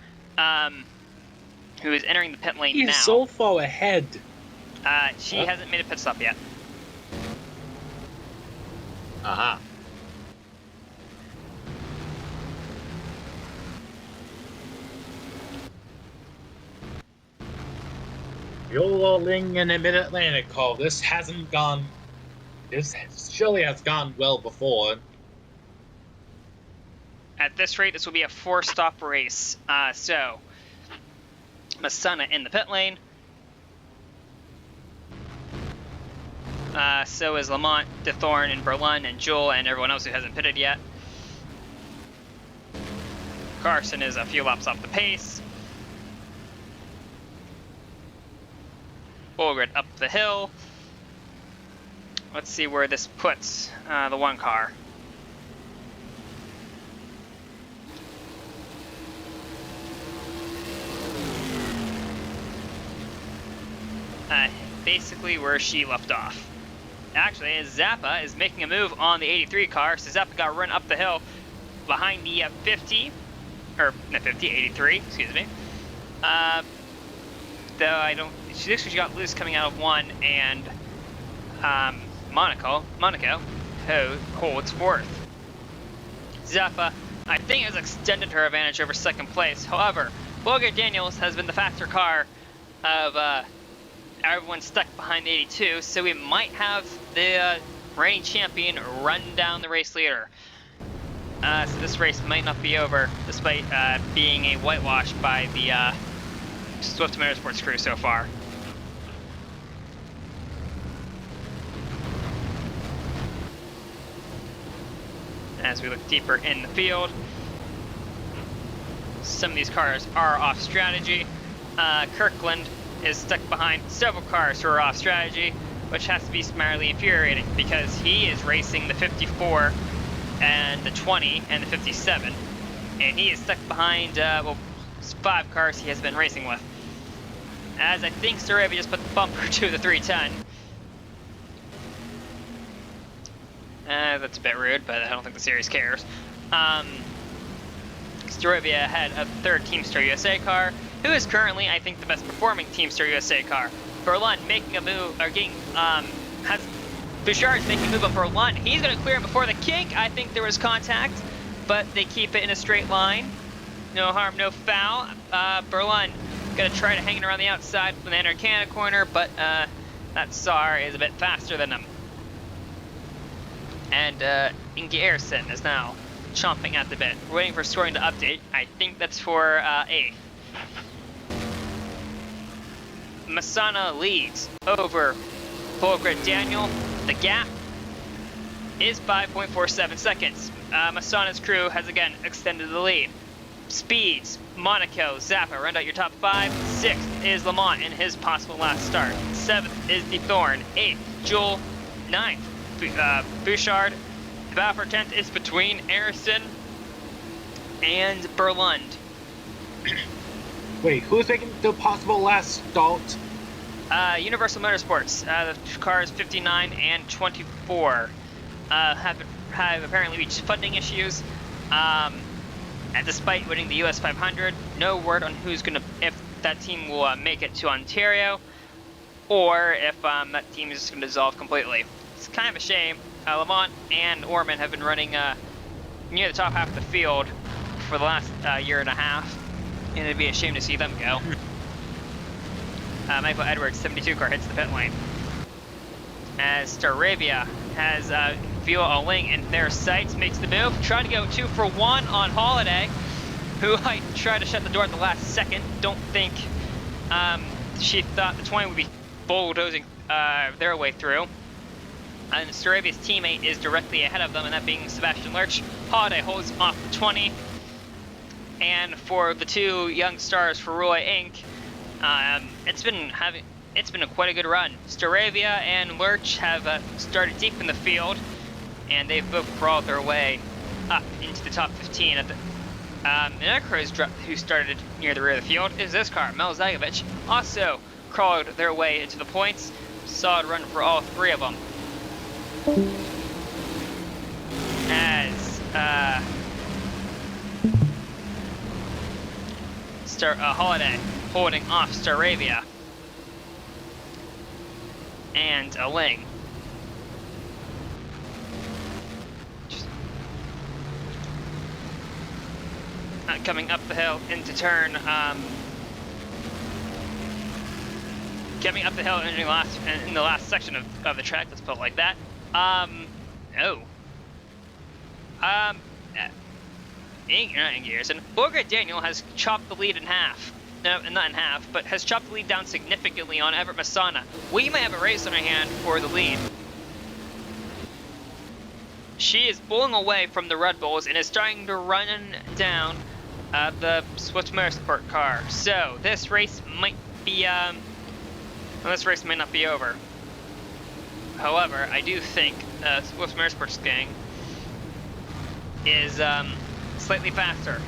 Who is entering the pit lane now. He's so far ahead. She hasn't made a pit stop yet. Aha. You're rolling in the Mid-Atlantic call. This surely has gone well before. At this rate, this will be a 4-stop race. So, Masana in the pit lane. So is Lamont, DeThorne, and Berlin, and Joel, and everyone else who hasn't pitted yet. Carson is a few laps off the pace. Bolgrid up the hill. Let's see where this puts the one car. Basically where she left off. Actually, Zappa is making a move on the 83 car, so Zappa got run up the hill behind the 50, or not 50, 83, excuse me. Though she looks like she got loose coming out of 1, and Monaco holds 4th. Zappa, I think, has extended her advantage over 2nd place. However, Bolger Daniels has been the faster car of everyone's stuck behind the 82, so we might have the reigning champion run down the race leader. So this race might not be over, despite being a whitewash by the Swift Motorsports crew so far. As we look deeper in the field, some of these cars are off strategy. Kirkland is stuck behind several cars who are off strategy, which has to be smartly infuriating because he is racing the 54 and the 20 and the 57, and he is stuck behind, well, 5 cars he has been racing with. As I think Sarabia just put the bumper to the 310. That's a bit rude, but I don't think the series cares. Starovia ahead of third Teamster USA car, who is currently, I think, the best performing Teamster USA car. Berlin making a move, or getting, has Bouchard's making a move on Berlin. He's going to clear him before the kink. I think there was contact, but they keep it in a straight line. No harm, no foul. Berlin going to try to hang it around the outside when they enter Canada corner, but that SAR is a bit faster than him. And Inge Eriksson is now chomping at the bit. We're waiting for scoring to update. I think that's for 8th. Masana leads over Volgred Daniel. The gap is 5.47 seconds. Masana's crew has again extended the lead. Speeds, Monaco, Zappa round out your top 5. 6th is Lamont in his possible last start. 7th is De Thorn. 8th, Joel. 9th, Bouchard. The battle for 10th is between Eriksson and Berlund. Wait, who's making the possible last start? Universal Motorsports, the cars 59 and 24 have apparently reached funding issues. And despite winning the US 500, no word on if that team will make it to Ontario, or if that team is just going to dissolve completely. It's kind of a shame. Lamont and Orman have been running near the top half of the field for the last year and a half, and it'd be a shame to see them go. Michael Edwards' 72 car hits the pit lane. As Staravia has Vila Oling in their sights, makes the move, trying to go 2 for 1 on Holiday, who I tried to shut the door at the last second. Don't think she thought the 20 would be bulldozing their way through. And Staravia's teammate is directly ahead of them, and that being Sebastian Lurch. Holiday holds off the 20. And for the 2 young stars for Roy Inc., it's been quite a good run. Staravia and Lurch have started deep in the field, and they've both crawled their way up into the top 15. Another car who started near the rear of the field is this car, Mel Zagovic, also crawled their way into the points. Solid run for all 3 of them. As Holiday holding off Staravia and a Ling. Coming up the hill into turn, coming up the hill in the last section of the track, let's put it like that. Borgred Daniel has chopped the lead in half. No, not in half, but has chopped the lead down significantly on Everett Masana. We might have a race on our hand for the lead. She is pulling away from the Red Bulls and is starting to run down the Swift Motorsport car. So this race might be, well, this race might not be over. However, I do think Swift Motorsports gang is slightly faster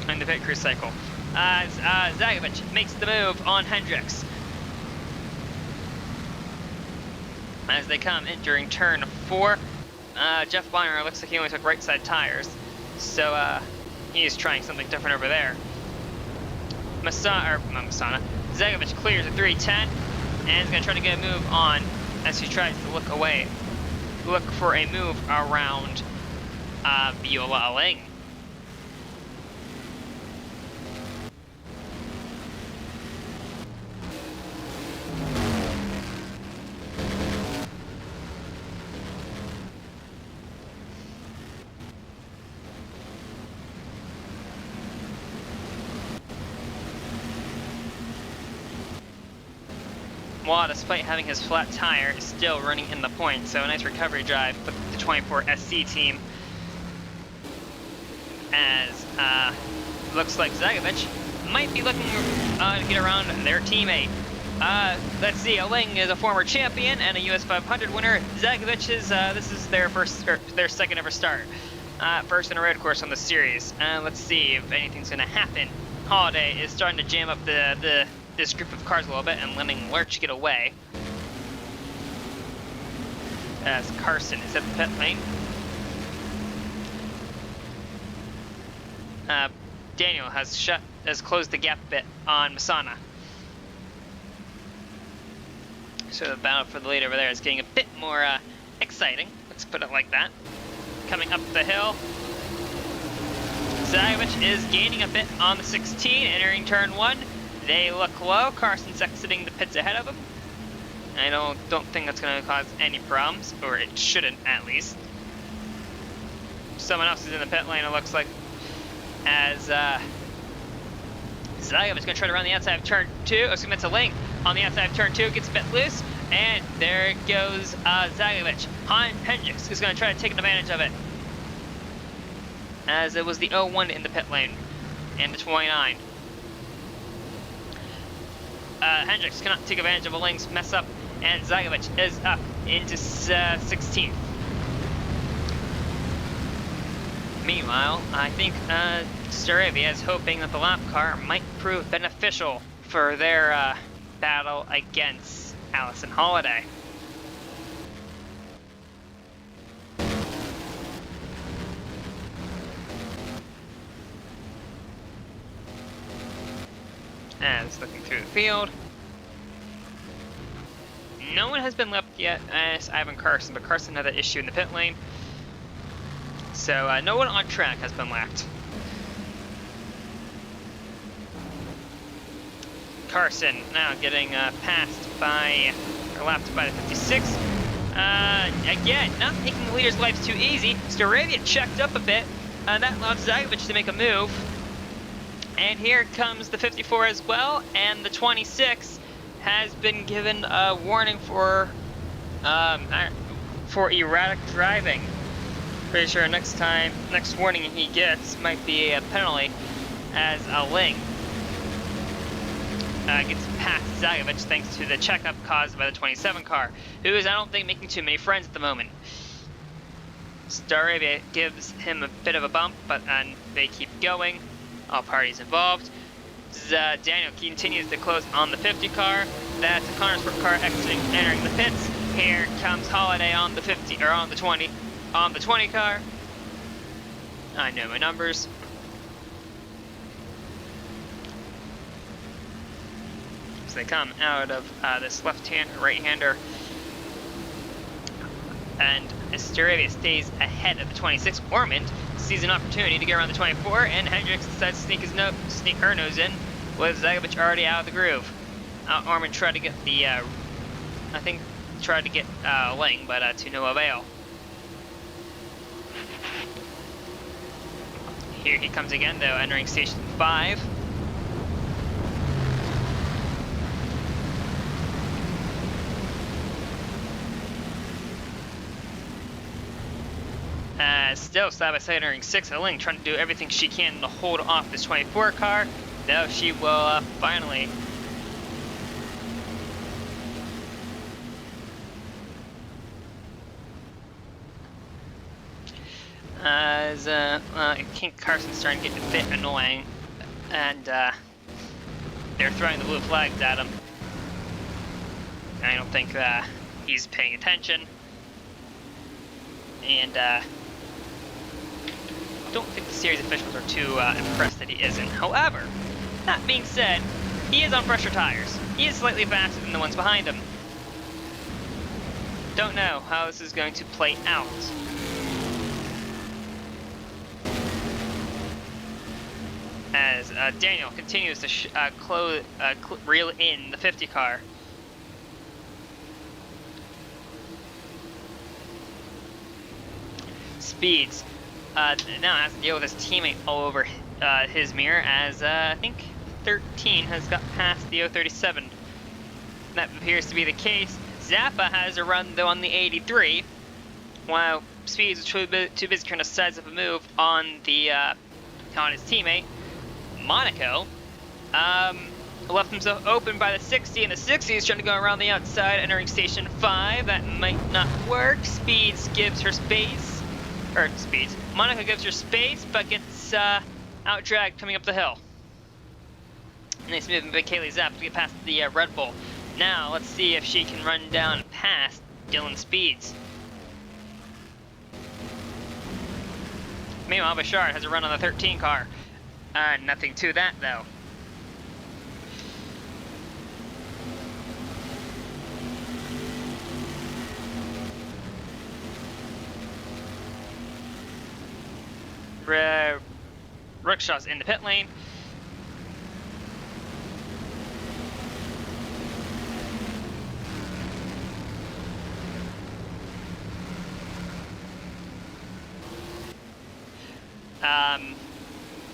in the pit crew cycle. As Zagovic makes the move on Hendricks. As they come entering turn 4, Jeff Bonner looks like he only took right side tires, so he's trying something different over there. Zagovic clears at 310 and is going to try to get a move on as he tries to look for a move around Viola Ling. Waugh, despite having his flat tire, is still running in the point. So a nice recovery drive for the 24 SC team. As looks like Zagovic might be looking to get around their teammate. Let's see, Ling is a former champion and a US 500 winner. Zagovic is, this is their their second ever start. First in a road course on the series. Let's see if anything's gonna happen. Holiday is starting to jam up this group of cars a little bit and letting Lurch get away. As Carson is at the pit lane. Daniel has closed the gap a bit on Masana. So the battle for the lead over there is getting a bit more exciting. Let's put it like that. Coming up the hill, Zagovic is gaining a bit on the 16, entering turn 1. They look low. Carson's exiting the pits ahead of him. I don't think that's going to cause any problems, or it shouldn't at least. Someone else is in the pit lane, it looks like, as Zagovic is going to try to run the outside of turn 2. Assuming that's a Ling on the outside of turn 2, gets a bit loose, and there goes Zagovic. Hendricks is going to try to take advantage of it, as it was the 01 in the pit lane, and the 29. Hendricks cannot take advantage of a Ling's mess up, and Zagovic is up into 16th. Meanwhile, I think Staravia is hoping that the lap car might prove beneficial for their battle against Allison Holiday. As looking through the field, no one has been left yet as Ivan Carson, but Carson had that issue in the pit lane. So no one on track has been lapped. Carson now getting passed by, or lapped by the 56. Again, not making the leaders' lives too easy. Staravia checked up a bit, and that allowed Zagovic to make a move. And here comes the 54 as well, and the 26 has been given a warning for erratic driving. Pretty sure next warning he gets might be a penalty, as a Ling gets past Zagovic thanks to the checkup caused by the 27 car, who is, I don't think, making too many friends at the moment. Staravia gives him a bit of a bump, but they keep going. All parties involved. Daniel continues to close on the 50 car. That's a Connorsburg car exiting, entering the pits. Here comes Holiday on the 50, or on the 20 car. I know my numbers. So they come out of this right-hander, and Staravia stays ahead of the 26. Ormond sees an opportunity to get around the 24, and Hendricks decides to sneak her nose in, with Zagovic already out of the groove. Ormond tried to get the, Ling, but to no avail. Here he comes again, though, entering station 5. Still side by side entering 6, Ling trying to do everything she can to hold off this 24 car, though she will finally as I think Carson's starting to get a bit annoying, and they're throwing the blue flags at him. I don't think he's paying attention, and don't think the series officials are too impressed that he isn't. However, that being said, he is on fresher tires. He is slightly faster than the ones behind him. Don't know how this is going to play out. As Daniel continues to reel in the 50 car. Speeds now has to deal with his teammate all over his mirror, as I think 13 has got past the 037. that appears to be the case. Zappa has a run though on the 83, while Speeds was too busy trying to size up a move on his teammate. Monaco left himself open by the 60, and the 60 is trying to go around the outside, entering station 5. That might not work. Speeds gives her space, Monaco gives her space, but gets out-dragged coming up the hill. Nice movement by Kaylee Zapp to get past the Red Bull. Now, let's see if she can run down past Dylan Speeds. Meanwhile, Bouchard has a run on the 13 car. Nothing to that, though. Rickshaw's in the pit lane.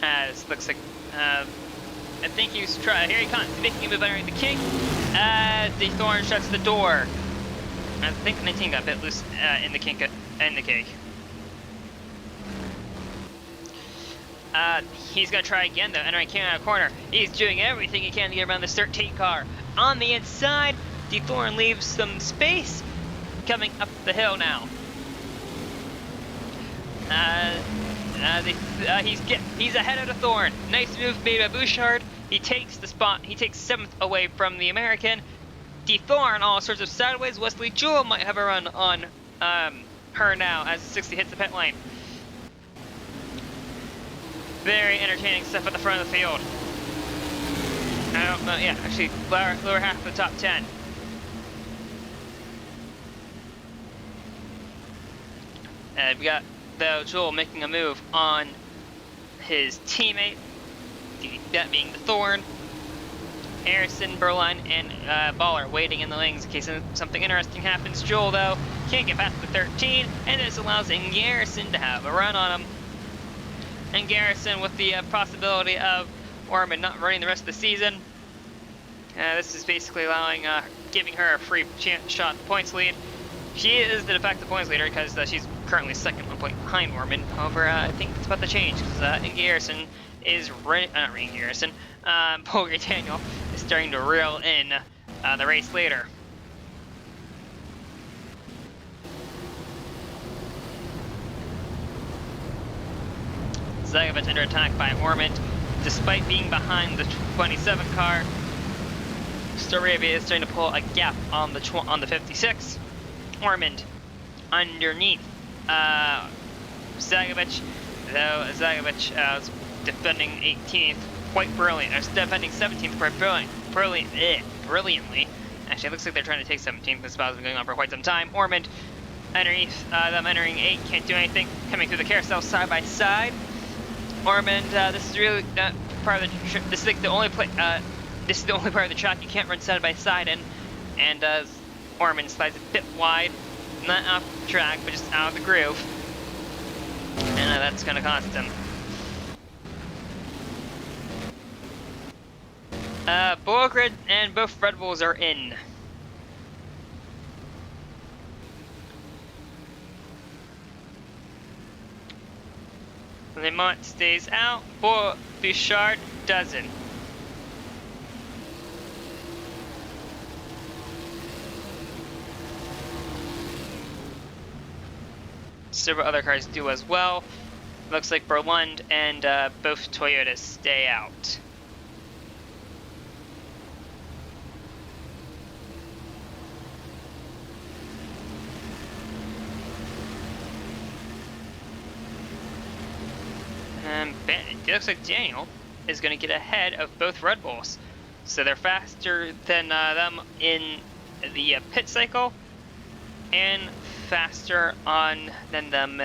As looks like, I think he's trying. Here he comes, making a move entering the kink. As the Thorn shuts the door. I think 19 got a bit loose in the kink in the cake. He's gonna try again though, entering King out of corner. He's doing everything he can to get around this 13 car. On the inside, the Thorn leaves some space, coming up the hill now. He's ahead of the Thorn. Nice move made by Bouchard. He takes the spot. He takes 7th away from the American. The Thorn all sorts of sideways. Wesley Jewell might have a run on her now as 60 hits the pit lane. Very entertaining stuff at the front of the field. I don't know, yeah, actually lower half of the top 10. And we got though Jewell making a move on his teammate, that being the Thorn. Harrison, Berline, and Baller waiting in the lanes in case something interesting happens. Jewell though can't get past the 13, and this allows Garrison to have a run on him. And Garrison with the possibility of Orman not running the rest of the season. This is basically allowing, giving her a free shot at the points lead. She is the de facto points leader because she's currently second, 1 point behind Orman. However, I think it's about to change because Garrison is not Ring Garrison. Polgar Daniel is starting to reel in the race leader. Zagovich under attack by Ormond. Despite being behind the 27 car, Staravia is starting to pull a gap on the 56. Ormond underneath Zagovich, though Zagovich is defending 18th quite brilliant. Defending 17th quite brilliantly. Actually, it looks like they're trying to take 17th. This battle has been going on for quite some time. Ormond underneath them entering 8, can't do anything. Coming through the carousel side by side. Ormond, this is really not part of the. This is like the only this is the only part of the track you can't run side by side in, and Ormond slides a bit wide, not off the track, but just out of the groove, and that's gonna cost him. Borgrid and both Red Bulls are in. Lemont stays out, Bouchard doesn't. Several other cars do as well. Looks like Berlund and both Toyotas stay out. It looks like Daniel is going to get ahead of both Red Bulls. So they're faster than them in the pit cycle and faster than them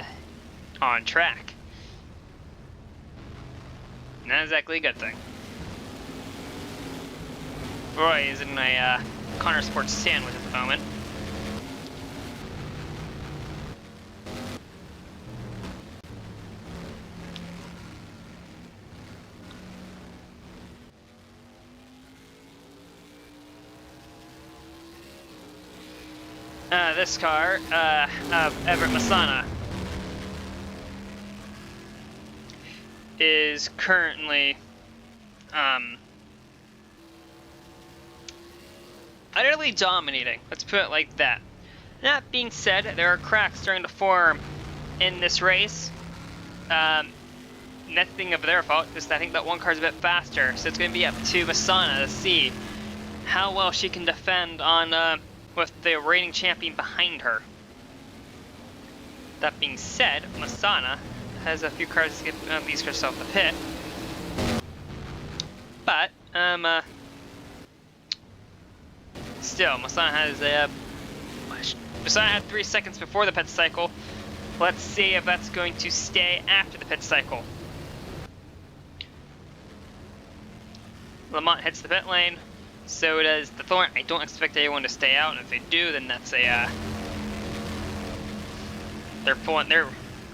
on track. Not exactly a good thing. Roy is in a Connor Sports sandwich at the moment. this car of Everett Masana is currently utterly dominating. Let's put it like that. That being said, there are cracks starting to form in this race. Nothing of their fault, just I think that one car's a bit faster, so it's going to be up to Masana to see how well she can defend on with the reigning champion behind her. That being said, Masana has a few cars to get these herself the pit, but still, Masana has a Masana had 3 seconds before the pit cycle. Let's see if that's going to stay after the pit cycle. Lamont hits the pit lane, so does the Thorn. I don't expect anyone to stay out, and if they do, then that's a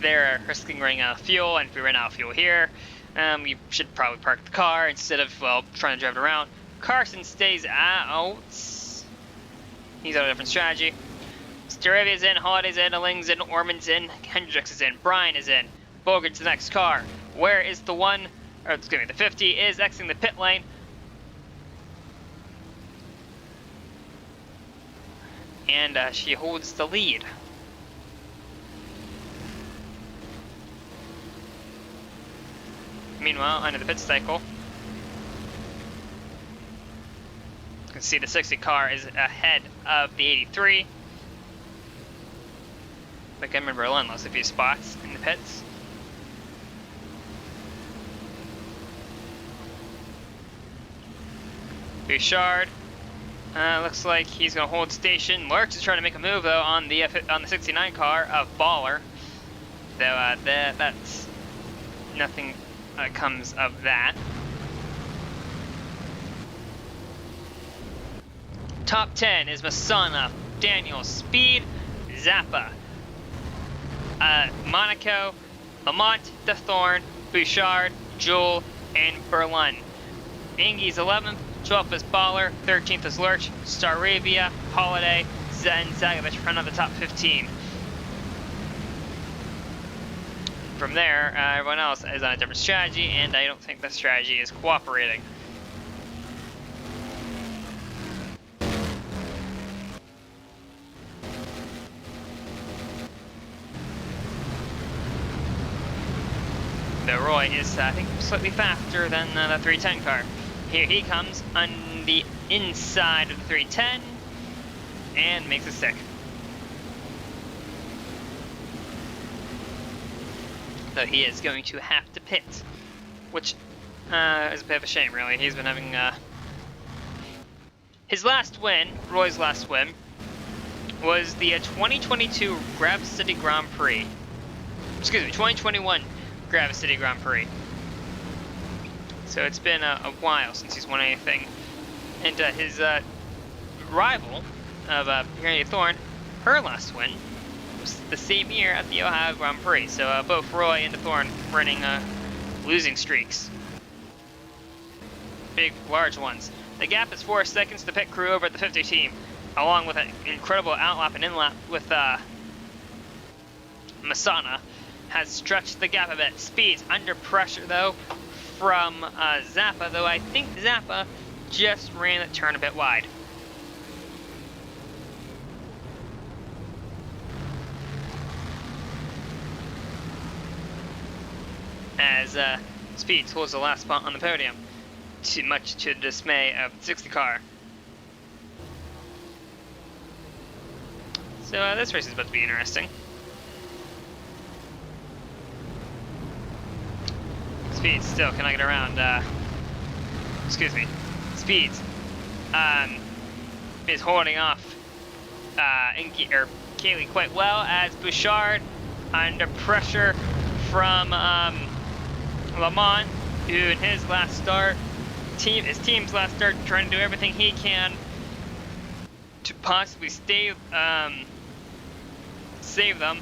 they're risking running out of fuel, and if we run out of fuel here, we should probably park the car instead of, well, trying to drive it around. Carson stays out. He's on a different strategy. Staravia's in, Holiday's in, Aling's in, Orman's in, Hendricks is in, Brian is in. Bogart's the next car. Where is the one, or excuse me, the 50 is exiting the pit lane. And she holds the lead. Meanwhile, under the pit cycle, you can see the 60 car is ahead of the 83. Like I'm in Berlin, lost a few spots in the pits. Bouchard looks like he's gonna hold station. Lurch is trying to make a move though on the 69 car of Baller. Though that's nothing comes of that. Top 10 is Masana, Daniel, Speed, Zappa, Monaco, Lamont, the Thorn, Bouchard, Jewel, and Berlin. Ingy's 11th, 12th is Baller, 13th is Lurch, Staravia, Holiday, Zen, Zagovich front of the top 15. From there, everyone else is on a different strategy, and I don't think the strategy is cooperating. The Roy is, I think, slightly faster than the 310 car. Here he comes on the inside of the 310 and makes it sick. So he is going to have to pit, which is a bit of a shame, really. He's been having his last win, Roy's last win, was the 2022 Grav City Grand Prix. Excuse me, 2021 Grav City Grand Prix. So it's been a while since he's won anything. And his rival of Granny Thorn, her last win was the same year at the Ohio Grand Prix. So both Roy and the Thorn running losing streaks. Big, large ones. The gap is 4 seconds to pit crew over at the 50 team, along with an incredible outlap and inlap with Masana. Has stretched the gap a bit. Speed's under pressure though from Zappa, though I think Zappa just ran that turn a bit wide. As Speed holds the last spot on the podium, much to the dismay of the 60 car. So this race is about to be interesting. Speeds still cannot get around, excuse me, Speeds is holding off Kaylee quite well, as Bouchard under pressure from Lamont, who in his last start, his team's last start, trying to do everything he can to possibly save them.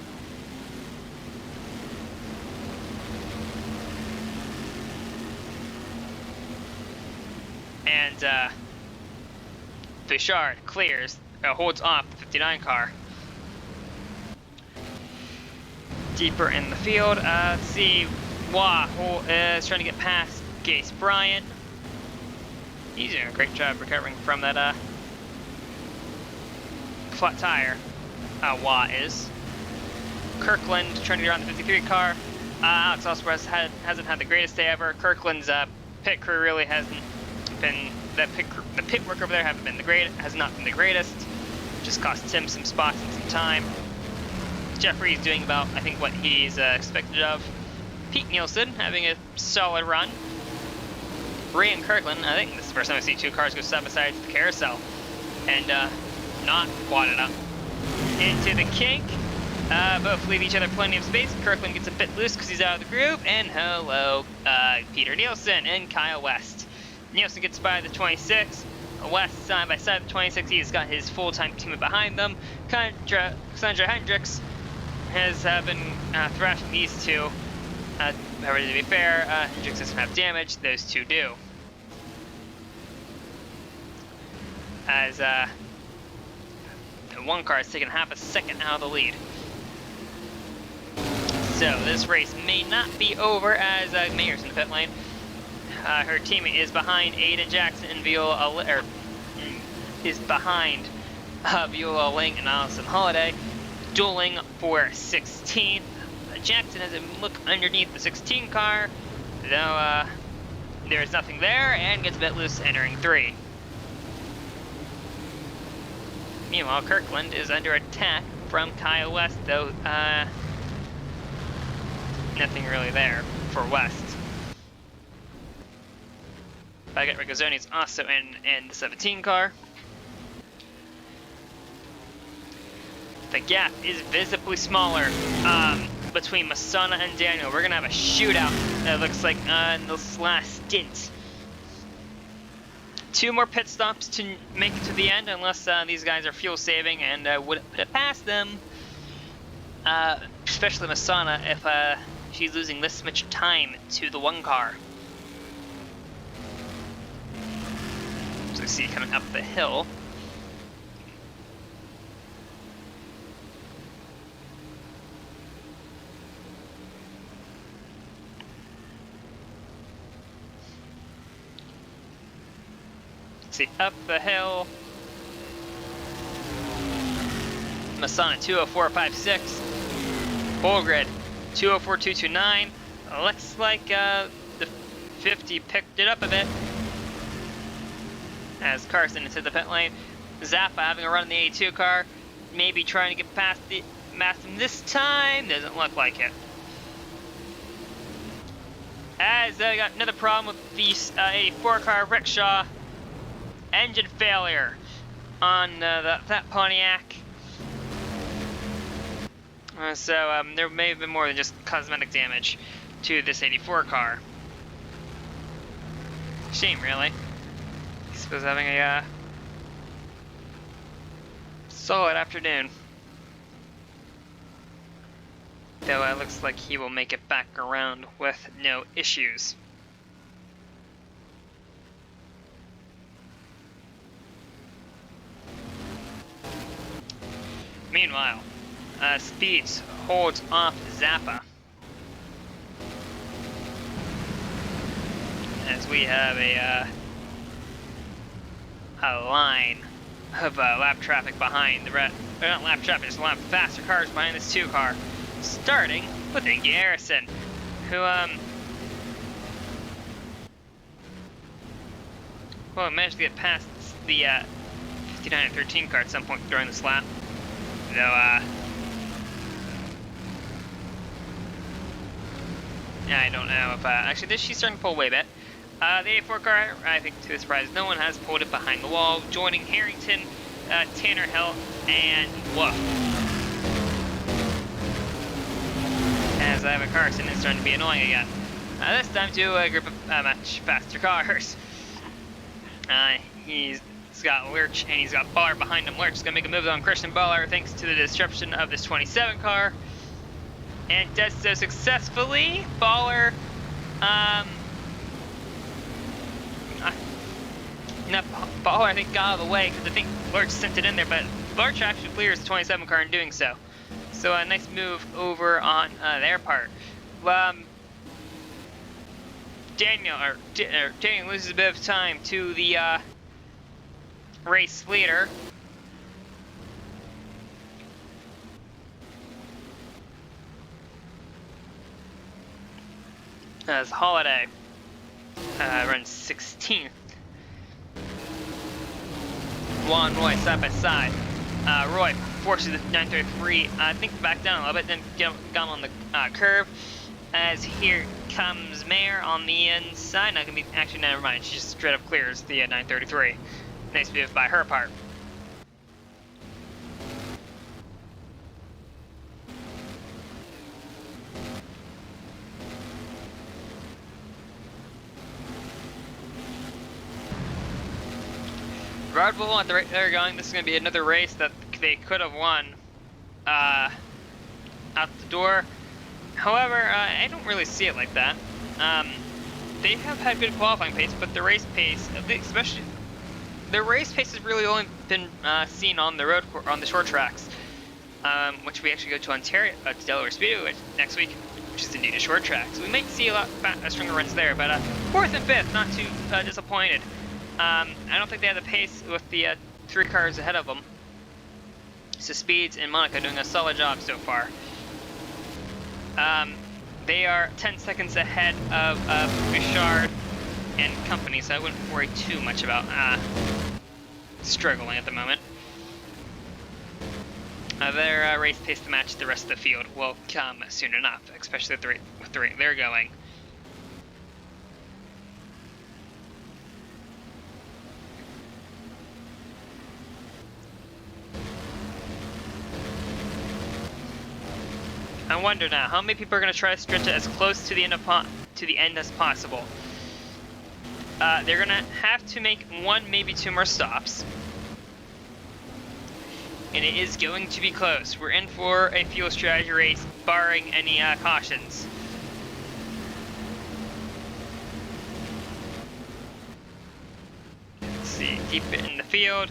And Bouchard clears, holds off the 59 car. deeper in the field. Let's see. Wahoo is trying to get past Gase Bryant. He's doing a great job recovering from that flat tire. Wah is. Kirkland trying to get around the 53 car. Alex also hasn't had the greatest day ever. Kirkland's pit crew really hasn't been the pit work over there has not been the greatest. Just cost him some spots and some time. Jeffrey's doing about, I think, what he's expected of. Pete Nielsen having a solid run. Ray and Kirkland, I think this is the first time I see two cars go side by side to the carousel and not wadded up into the kink. Both leave each other plenty of space. Kirkland gets a bit loose because he's out of the groove. And hello, Peter Nielsen and Kyle West. Nielsen gets by the 26. West side by side of the 26. He's got his full-time team behind them. Cassandra Hendricks has been thrashing these two. However, to be fair, Hendricks doesn't have damage. Those two do. As one car is taking half a second out of the lead. So this race may not be over as Mayer's in the pit lane. Her teammate is behind Ada Jackson and Viola Ling and Allison Holiday, dueling for 16th. Jackson has a look underneath the 16 car, though there is nothing there, and gets a bit loose entering 3. Meanwhile, Kirkland is under attack from Kyle West, though nothing really there for West. Baguette Rigazzoni is also in the 17 car. The gap is visibly smaller between Masana and Daniel. We're gonna have a shootout, it looks like, in this last stint. 2 more pit stops to make it to the end, unless these guys are fuel saving and would put it past them. Especially Masana if she's losing this much time to the 1 car. So we see coming up the hill. See, up the hill. Masana 204.56. Full grid 204.229. Looks like the 50 picked it up a bit. As Carson into the pit lane. Zappa having a run in the 82 car. Maybe trying to get past him this time. Doesn't look like it. As I got another problem with the 84 car rickshaw. Engine failure on that Pontiac. So there may have been more than just cosmetic damage to this 84 car. Shame, really. I suppose having a solid afternoon. Though it looks like he will make it back around with no issues. Meanwhile, Speeds holds off Zappa. As we have a line of lap traffic behind the rest. Not lap traffic, just lap faster cars behind this 2 car. Starting with Ingy Harrison, who well, managed to get past the 59 and 13 car at some point during this lap. Though, I don't know if, actually, she's starting to pull away a bit. The 84 car, I think to the surprise, no one has pulled it behind the wall, joining Harrington, Tanner Hill, and Wolf. As Ivan Carson is starting to be annoying again. This time to a group of much faster cars. He's got Lurch and he's got Baller behind him. Lurch is going to make a move on Christian Baller thanks to the disruption of this 27 car. And does so successfully. Baller, Baller I think got out of the way because I think Lurch sent it in there, but Lurch actually clears the 27 car in doing so. So a nice move over on their part. Daniel loses a bit of time to the race leader. As Holiday runs 16th. Law and Roy side by side. Roy forces the 933, I think, back down a little bit, then got on the curve. As here comes Mare on the inside. Not gonna be, actually, never mind. She just straight up clears the 933. Nice move by her part. Red Bull at the rate they're going, this is going to be another race that they could have won out the door. However, I don't really see it like that. They have had good qualifying pace, but the race pace, especially the race pace, has really only been seen on the road, on the short tracks, which we actually go to Ontario, to Delaware Speedway next week, which is the new short track. So we might see a lot stronger runs there. But 4th and 5th, not too disappointed. I don't think they have the pace with the 3 cars ahead of them. So Speeds and Monica doing a solid job so far. They are 10 seconds ahead of Bouchard and company, so I wouldn't worry too much about struggling at the moment. Their race pace to match the rest of the field will come soon enough, especially with the rate they're going. I wonder now, how many people are going to try to sprint it as close to the end as possible? They're going to have to make 1, maybe 2 more stops. And it is going to be close. We're in for a fuel strategy race, barring any cautions. Let's see, deep in the field.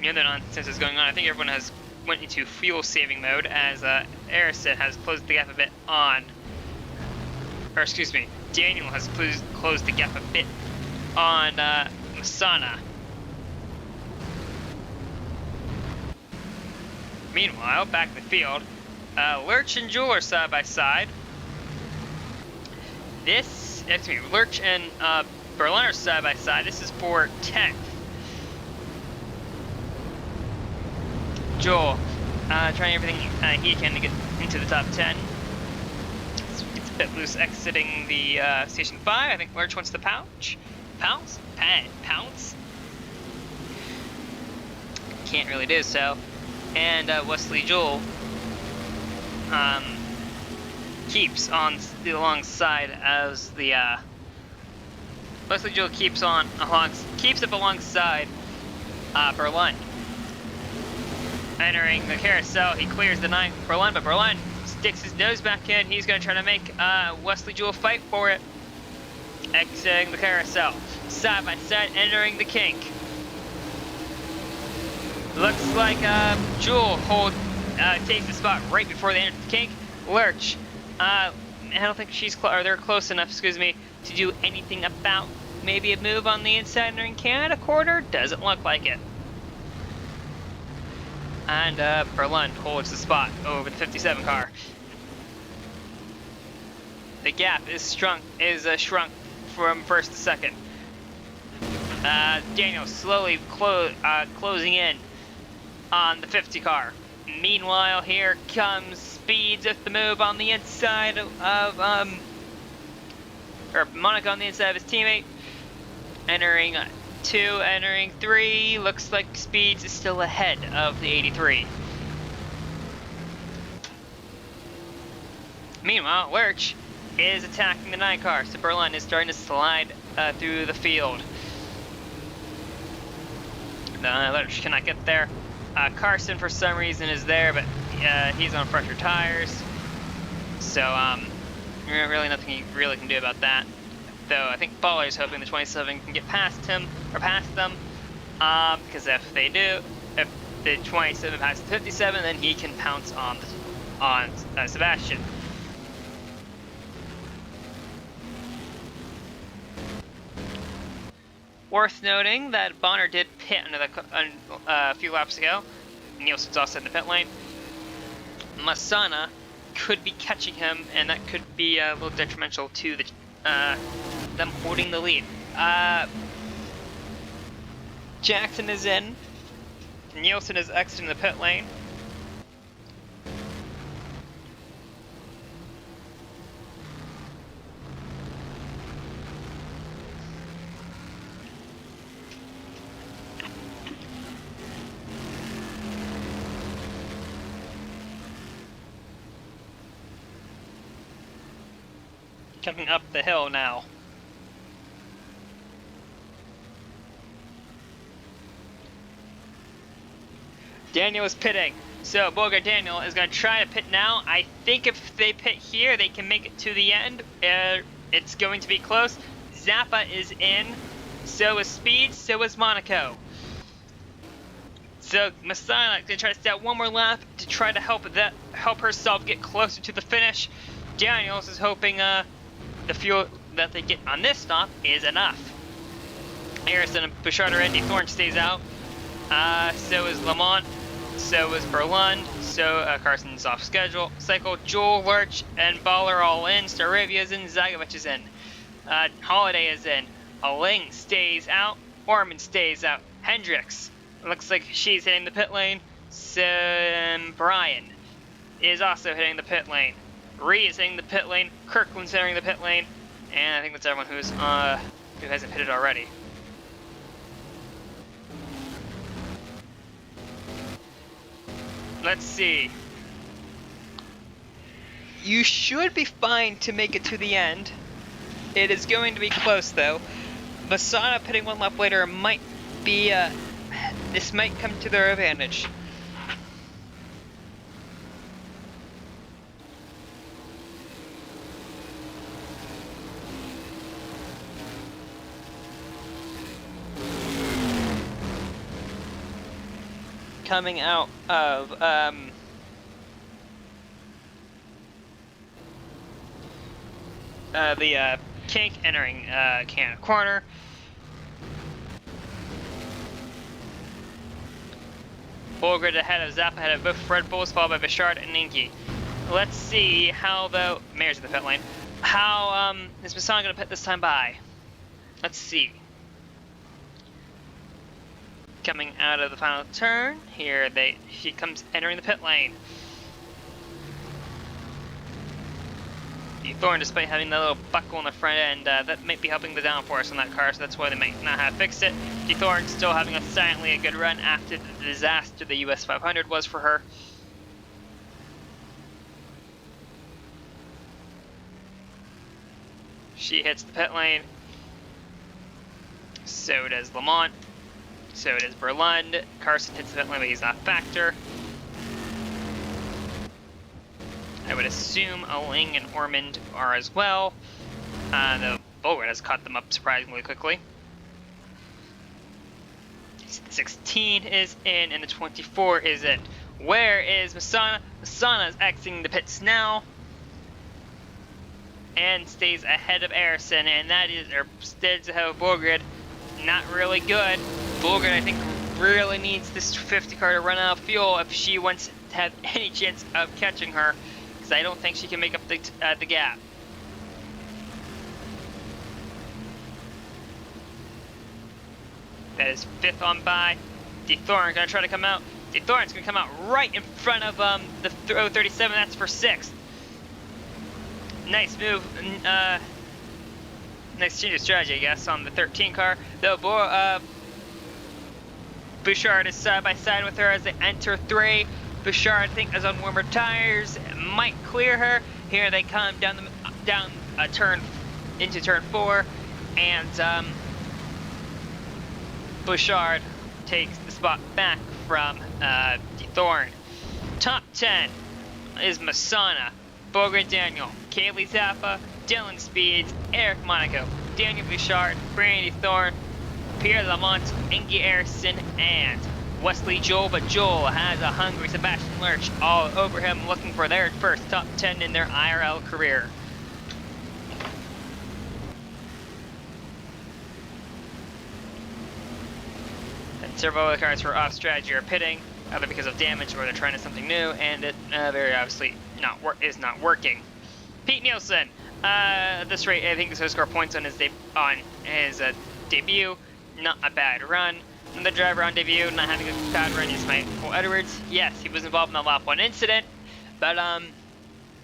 The other nonsense is going on. I think everyone has went into fuel saving mode as Racin has closed the gap a bit on, or excuse me, Daniel has closed the gap a bit on Masana. Meanwhile, back in the field, Lurch and Jewel are side by side. Lurch and Berlin are side by side. This is for 10th. Joel trying everything he can to get into the top 10. It's a bit loose exiting the Station 5. I think Lurch wants to pounce? Can't really do so. And Wesley Joel keeps on alongside as the Wesley Joel keeps up alongside Berlin. Entering the carousel, he clears the 9 Berlin, but Berlin sticks his nose back in. He's going to try to make Wesley Joel fight for it. Exiting the carousel, side by side, entering the kink. Looks like Jewel takes the spot right before they enter the kink. Lurch, I don't think they're close enough, excuse me, to do anything about maybe a move on the inside entering Canada corner. Doesn't look like it. And Berlin holds the spot over the 57 car. The gap is shrunk from first to second. Daniel slowly closing in on the 50 car. Meanwhile, here comes Speeds with the move on the inside of Monica on the inside of his teammate. Entering 2, entering 3. Looks like Speeds is still ahead of the 83. Meanwhile, Lurch is attacking the 9 car, so Berlin is starting to slide through the field. Lurch cannot get there. Carson, for some reason, is there, but he's on fresher tires. So, really nothing he really can do about that. Though I think Baller is hoping the 27 can get past him, or past them. Because if they do, if the 27 passes the 57, then he can pounce on on Sebastian. Worth noting that Bonner did pit a few laps ago. Nielsen's also in the pit lane. Masana could be catching him, and that could be a little detrimental to them holding the lead. Jackson is in. Nielsen is exiting the pit lane. Coming up the hill now. Daniel is pitting. So Bogart Daniel is going to try to pit now. I think if they pit here, they can make it to the end. It's going to be close. Zappa is in. So is Speed. So is Monaco. So Masana is going to try to stay out one more lap to try to help herself get closer to the finish. Daniels is hoping the fuel that they get on this stop is enough. Harrison and Bouchard and Thorne stays out. So is Lamont. So is Berlund. So Carson's off schedule. Cycle, Joel, Lurch, and Baller all in. Staravia is in. Zagovich is in. Holiday is in. Ling stays out. Orman stays out. Hendricks. Looks like she's hitting the pit lane. So Brian is also hitting the pit lane. Reed is hitting the pit lane. Kirkland's hitting the pit lane. And I think that's everyone who hasn't pitted already. Let's see. You should be fine to make it to the end. It is going to be close though. Masana pitting one lap later might be, this might come to their advantage. Coming out of the kink, entering Canada corner. Bulgrid ahead of Zappa, ahead of both Red Bulls, followed by Bichard and Ninki. Let's see how Mayor's in the pit lane. How is Masana going to pit this time by? Let's see. Coming out of the final turn, here she comes entering the pit lane. The Thorn, despite having the little buckle on the front end, that might be helping the downforce on that car, so that's why they might not have fixed it. The Thorn still having silently a good run after the disaster the US 500 was for her. She hits the pit lane. So does Lamont. So does Berlund. Carson hits the pit lane, but he's not a factor. I would assume Ling and Ormond are as well. The Bulgard has caught them up surprisingly quickly. The 16 is in, and the 24 is in. Where is Masana? Masana is exiting the pits now. And stays ahead of Arison, and that is, or stays ahead of Bulgard. Not really good. Bulgard, I think, really needs this 50 car to run out of fuel if she wants to have any chance of catching her, because I don't think she can make up the gap. That is 5th on by. DeThorn gonna try to come out. DeThorn's gonna come out right in front of the 37. That's for 6th. Nice move. Nice change of strategy, I guess, on the 13 car. Though Bouchard is side by side with her as they enter 3. Bouchard, I think, is on warmer tires. Might clear her. Here they come down a turn into turn 4, and Bouchard takes the spot back from DeThorn. Top 10 is Masana, Bogart Daniel, Kaylee Zappa, Dylan Speeds, Eric Monaco, Daniel Bouchard, Brandy Thorne, Pierre Lamont, Ingy Erikson, and Wesley Joel, but Joel has a hungry Sebastian Lurch all over him, looking for their first top 10 in their IRL career. And several other cars were off strategy or pitting, either because of damage or they're trying something new, and it very obviously is not working. Pete Nielsen, at this rate, I think he's going to score points on his debut. Not a bad run. The driver on debut, not having a bad run, is Michael Edwards. Yes, he was involved in the lap 1 incident, but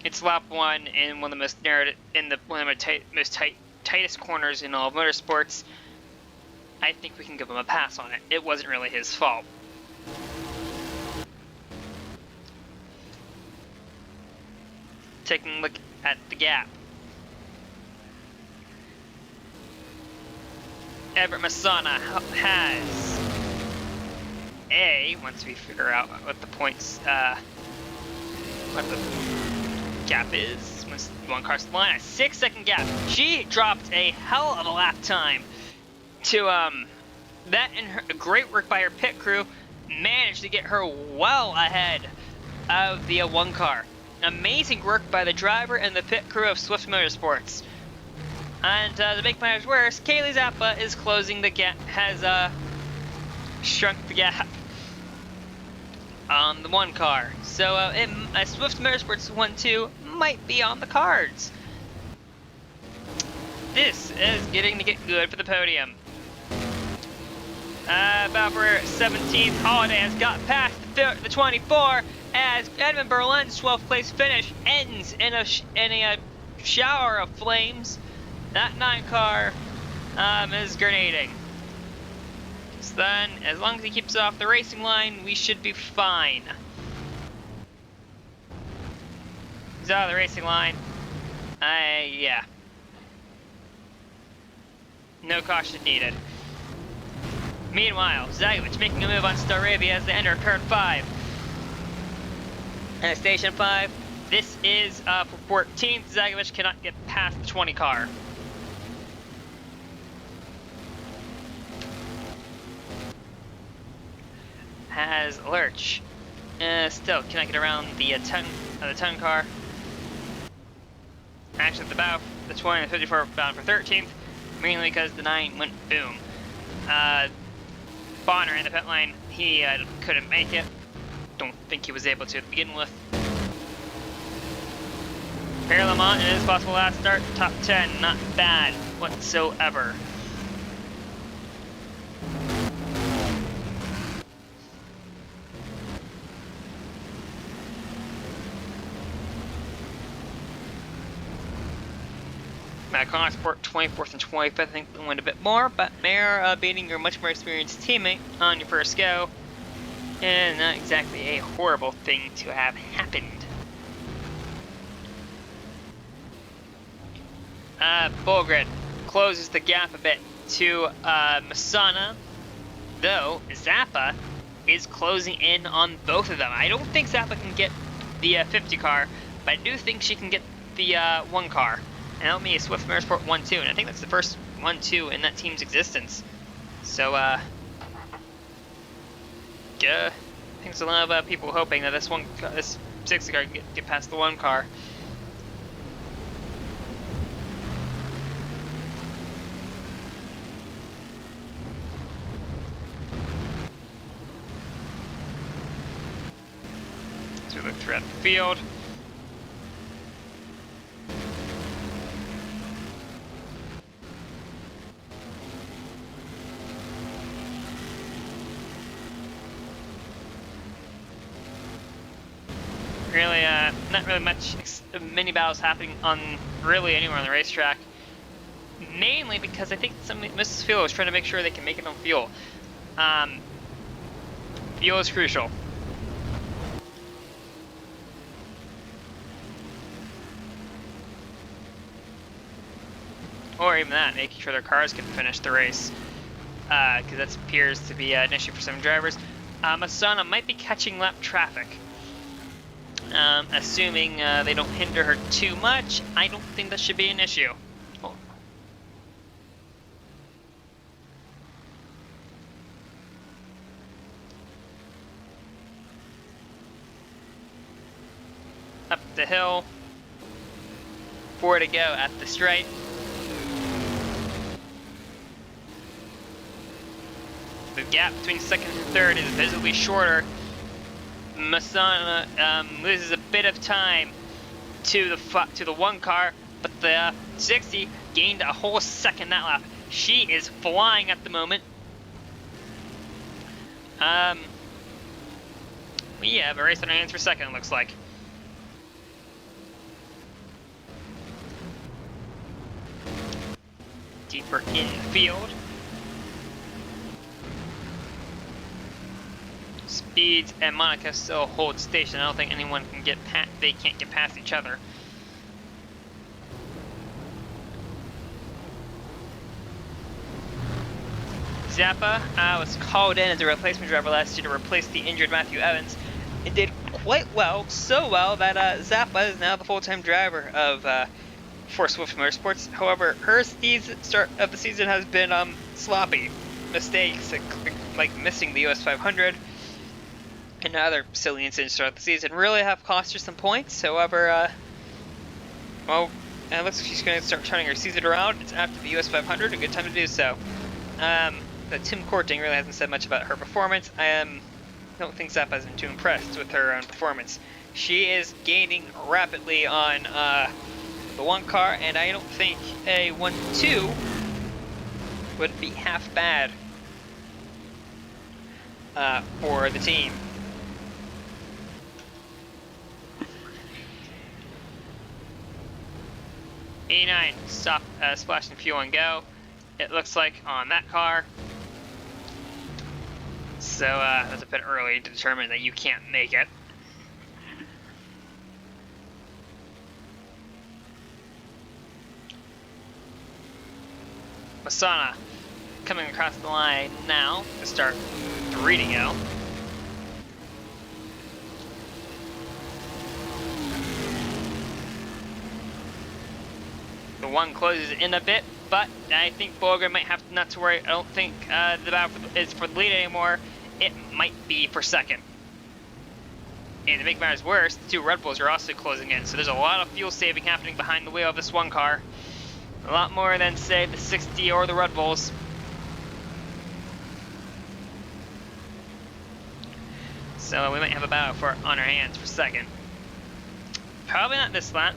it's lap 1 in one of the most narrowed, one of the tightest corners in all of motorsports. I think we can give him a pass on it. It wasn't really his fault. Taking a look at the gap. Everett Masana has once we figure out what the points, what the gap is, once one car's line, a 6-second gap. She dropped a hell of a lap time to, that and her, great work by her pit crew, managed to get her well ahead of the one car. Amazing work by the driver and the pit crew of Swift Motorsports. And to make matters worse, Kaylee Zappa is closing the gap, has shrunk the gap on the one car. So a Swift Motorsports 1-2 might be on the cards. This is getting to get good for the podium. About for 17th, Holiday has got past the 24 as Edmund Berlin's 12th place finish ends in a shower of flames. That 9 car is grenading. So then, as long as he keeps off the racing line, we should be fine. He's out of the racing line. Yeah. No caution needed. Meanwhile, Zagovich making a move on Staravia as they enter turn 5. And at station 5, this is for 14th. Zagovich cannot get past the 20 car. Has Lurch. Still cannot get around the ton car. Actually, the bow, the 20 and the 54 bound for 13th, mainly because the 9 went boom. Bonner in the pit lane, he couldn't make it. Don't think he was able to begin with. Perry Lamont in his possible last start, top 10, not bad whatsoever. Connaughsport 24th and 25th, I think went a bit more, but Mayor beating your much more experienced teammate on your first go, and not exactly a horrible thing to have happened. Bullgrid closes the gap a bit to Masana, though Zappa is closing in on both of them. I don't think Zappa can get the 50 car, but I do think she can get the 1 car. And that'll be a Swift Motorsport 1-2, and I think that's the first 1-2 in that team's existence. So, I think there's a lot of people hoping that this 60 car can get past the 1 car. So we look throughout the field. Really, not really many battles happening on really anywhere on the racetrack. Mainly because I think Mrs. Fuel is trying to make sure they can make it on fuel. Fuel is crucial. Or even that, making sure their cars can finish the race. Because that appears to be an issue for some drivers. Masana might be catching lap traffic. Assuming they don't hinder her too much, I don't think that should be an issue. Oh. up the hill. 4 to go at the stripe. The gap between second and third is visibly shorter. Masana loses a bit of time to the one car, but the 60 gained a whole second that lap. She is flying at the moment. We have a race on our hands for second, it looks like. Deeper in the field. Speeds and Monica still hold station. I don't think anyone can get past. They can't get past each other. Zappa was called in as a replacement driver last year to replace the injured Matthew Evans. It did quite well, so well that Zappa is now the full-time driver of for Swift Motorsports. However, her start of the season has been sloppy. Mistakes like missing the US 500 and other silly incidents throughout the season really have cost her some points. However, well, it looks like she's going to start turning her season around. It's after the US 500, a good time to do so. But Tim Courting really hasn't said much about her performance. I don't think Zappa has been too impressed with her own performance. She is gaining rapidly on the one car, and I don't think a 1-2 would be half bad for the team. E9 stop, splashing fuel and go. It looks like on that car. So that's a bit early to determine that you can't make it. Masana coming across the line now to start 3 to go. The one closes in a bit, but I think Bolger might have not to worry. I don't think the battle is for the lead anymore. It might be for second. And to make matters worse, the 2 Red Bulls are also closing in, so there's a lot of fuel saving happening behind the wheel of this one car. A lot more than, say, the 60 or the Red Bulls. So we might have a battle on our hands for second. Probably not this lap.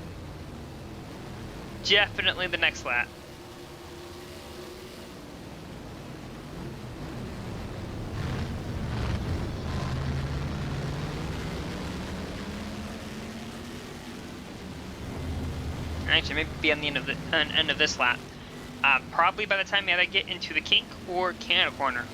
Definitely the next lap. Actually, maybe be on the end of this lap. Probably by the time we either get into the kink or Canada corner.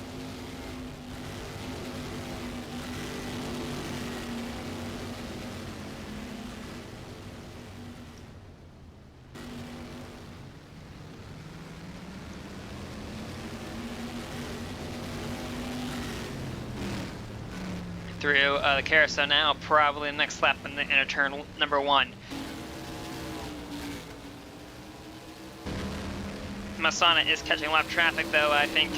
Through the carousel now, probably the next lap in turn number 1. Masana is catching lap traffic, though. I think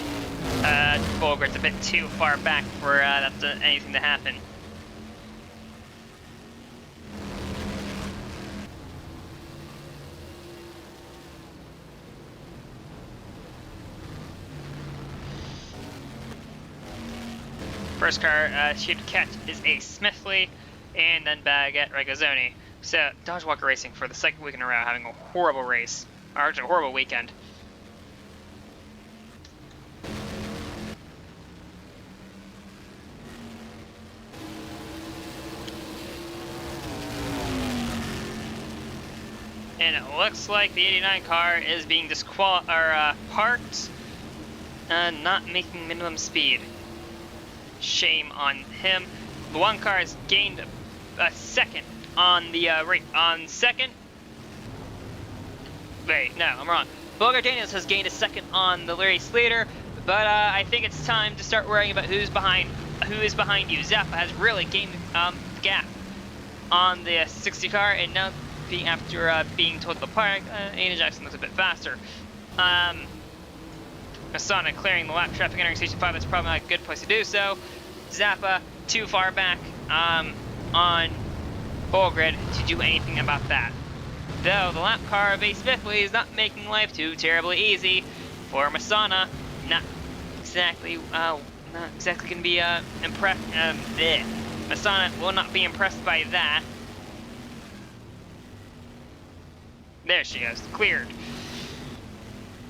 Bolgert's a bit too far back for anything to happen. First car she'd catch is a Smithley, and then Baguette Regazzoni. So Dodge Walker Racing for the second week in a row having a horrible race, or actually a horrible weekend. And it looks like the 89 car is being parked, not making minimum speed. Shame on him. The one car has gained a second on the on second. Wait, no, I'm wrong. Bolger Daniels has gained a second on the race leader, but I think it's time to start worrying about who is behind you. Zappa has really gained the gap on the 60 car, and now after being told to park, Aiden Jackson looks a bit faster. Masana clearing the lap traffic entering station 5, that's probably not a good place to do so. Zappa too far back on Bullgrid to do anything about that. Though the lap car of Ace Fifthly is not making life too terribly easy for Masana. Not exactly going to be impressed. Masana will not be impressed by that. There she is, cleared.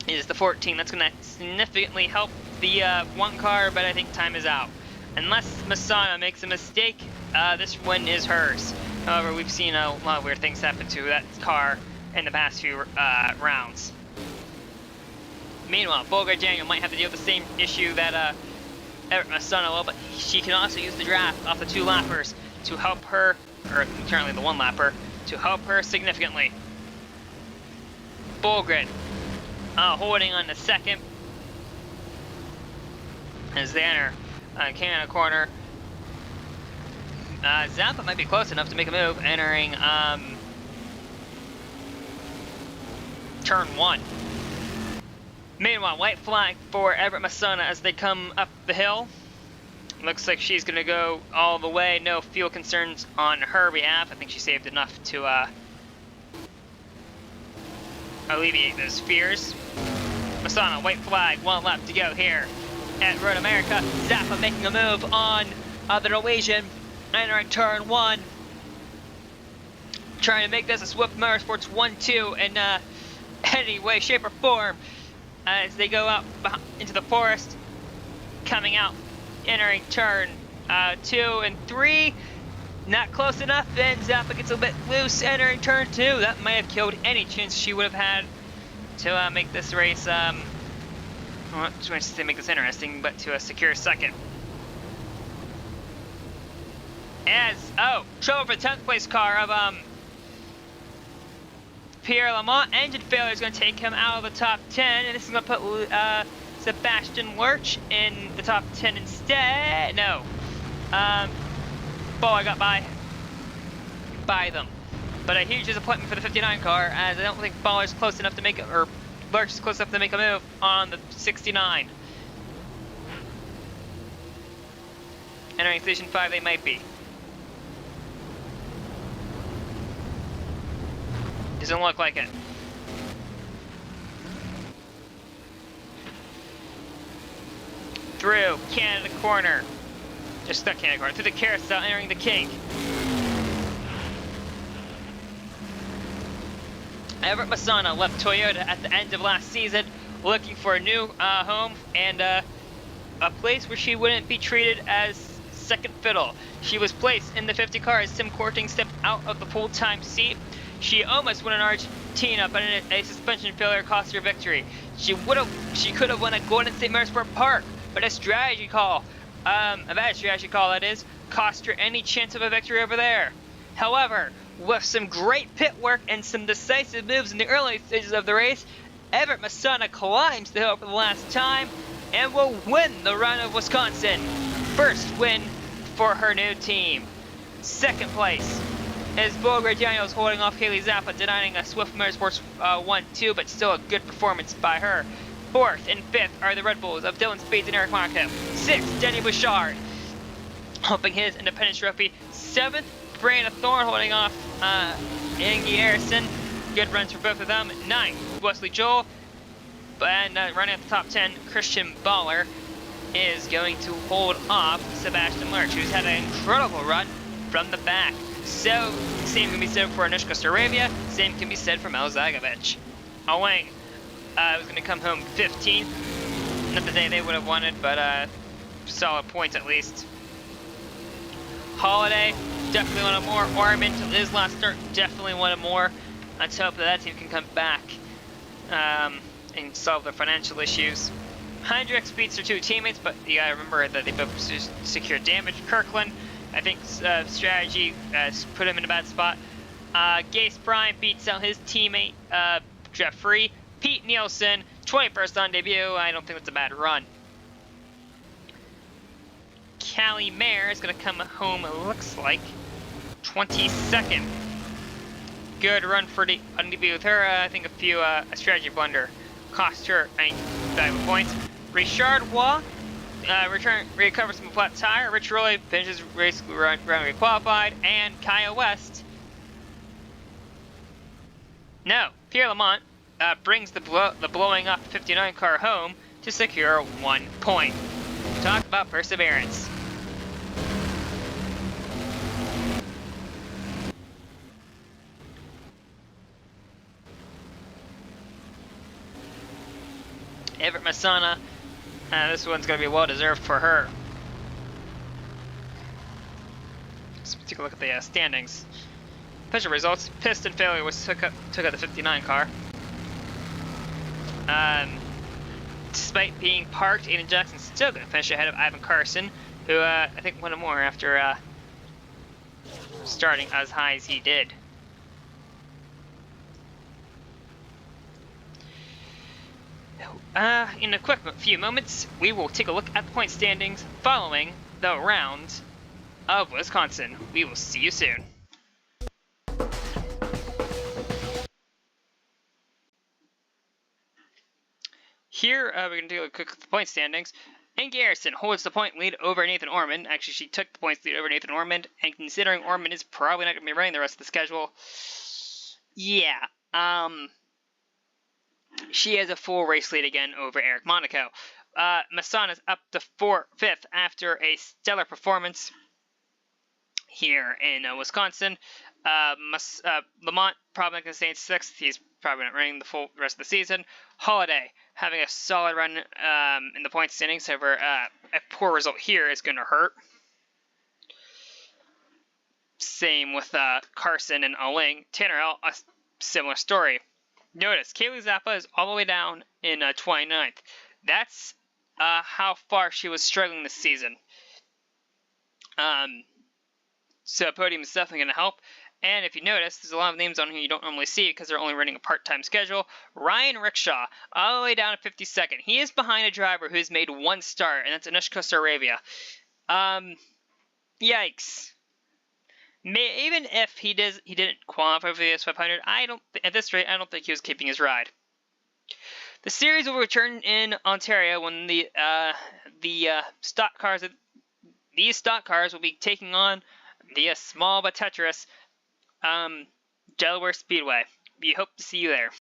It is the 14. That's going to significantly help the one car, but I think time is out. Unless Masana makes a mistake, this win is hers. However, we've seen a lot of weird things happen to that car in the past few rounds. Meanwhile, Bulgar Daniel might have to deal with the same issue that Masana will, but she can also use the draft off the 2 lappers to help her, or currently the 1 lapper, to help her significantly. Bulgrid holding on the second as they enter Canada corner. Zappa might be close enough to make a move, entering turn 1. Meanwhile, white flag for Everett Masana as they come up the hill. Looks like she's going to go all the way. No fuel concerns on her behalf. I think she saved enough to alleviate those fears. Masana, white flag, 1 lap to go here at Road America. Zappa making a move on the Norwegian, entering turn 1. Trying to make this a Swift Motorsports 1-2 in any way, shape, or form as they go out into the forest, coming out, entering turn 2 and 3. Not close enough, and Zappa gets a bit loose, entering turn 2. That might have killed any chance she would have had to make this race, well, to make this interesting, but to secure second. As, trouble for the 10th place car of Pierre Lamont. Engine failure is going to take him out of the top 10, and this is going to put Sebastian Lurch in the top 10 instead. No. Boa got by them. But a huge disappointment for the 59 car, as I don't think Baller is close enough to make it, or Lurch is close enough to make a move on the 69. Entering Station 5, they might be. Doesn't look like it. Through Canada corner. Just not Canada corner. Through the carousel, entering the kink. Everett Masana left Toyota at the end of last season, looking for a new home and a place where she wouldn't be treated as second fiddle. She was placed in the 50 car as Tim Courting stepped out of the full-time seat. She almost won in Argentina, but a suspension failure cost her victory. She could have won at Golden State Motorsport Park, but a strategy call, a bad strategy call that is, cost her any chance of a victory over there. However, with some great pit work and some decisive moves in the early stages of the race, Everett Masana climbs the hill for the last time and will win the Round of Wisconsin. First win for her new team. Second place is Bulgar Daniels holding off Haley Zappa, denying a Swift Motorsports 1-2, but still a good performance by her. Fourth and fifth are the Red Bulls of Dylan Speeds and Eric Monaco. Sixth, Denny Bouchard, helping his Independence Trophy. Seventh, Brandon Thorne holding off Angie Harrison. Good runs for both of them. Ninth, Wesley Joel. And running at the top 10, Christian Baller is going to hold off Sebastian Lurch, who's had an incredible run from the back. So, same can be said for Anushka Staravia, same can be said for Mel Zagovich. Owing was going to come home 15th. Not the day they would have wanted, but solid points at least. Holiday, definitely wanted more. Ormond, his last start, definitely wanted more. Let's hope that team can come back and solve their financial issues. Hendricks beats their 2 teammates, but you gotta remember that they both secured damage. Kirkland, I think strategy put him in a bad spot. Gase Prime beats out his teammate, Jeffrey. Pete Nielsen, 21st on debut. I don't think that's a bad run. Callie Mayer is going to come home, it looks like, 22nd. Good run for the on debut with her. I think a strategy blunder cost her valuable points. Richard Waugh recovers from a flat tire. Rich Rowley finishes race round qualified, and Kaya West No, Pierre Lamont brings the blowing up 59 car home to secure 1 point. Talk about perseverance. Everett Masana, this one's going to be well deserved for her. Let's take a look at the standings. Official results: piston failure was took out the 59 car. Despite being parked, Aiden Jackson's still going to finish ahead of Ivan Carson, who I think won more after starting as high as he did. In a quick few moments, we will take a look at the point standings following the round of Wisconsin. We will see you soon. Here, we're going to do a quick point standings. And Garrison holds the point lead over Nathan Ormond. Actually, she took the points lead over Nathan Ormond, and considering Ormond is probably not going to be running the rest of the schedule, yeah, she has a full race lead again over Eric Monaco. Masson is up to 5th after a stellar performance here in Wisconsin. Lamont probably not going to stay in 6th. He's probably not running the full rest of the season. Holiday having a solid run in the points standings. However, a poor result here is going to hurt. Same with Carson and Aling. Tanner L, a similar story. Notice, Kaylee Zappa is all the way down in 29th. That's how far she was struggling this season. So podium is definitely going to help. And if you notice, there's a lot of names on here you don't normally see because they're only running a part-time schedule. Ryan Rickshaw, all the way down to 52nd. He is behind a driver who's made 1 start, and that's Anushka Saravia. Yikes. Even if he didn't qualify for the S500, at this rate, I don't think he was keeping his ride. The series will return in Ontario when the stock cars. These stock cars will be taking on the small but treacherous Delaware Speedway. We hope to see you there.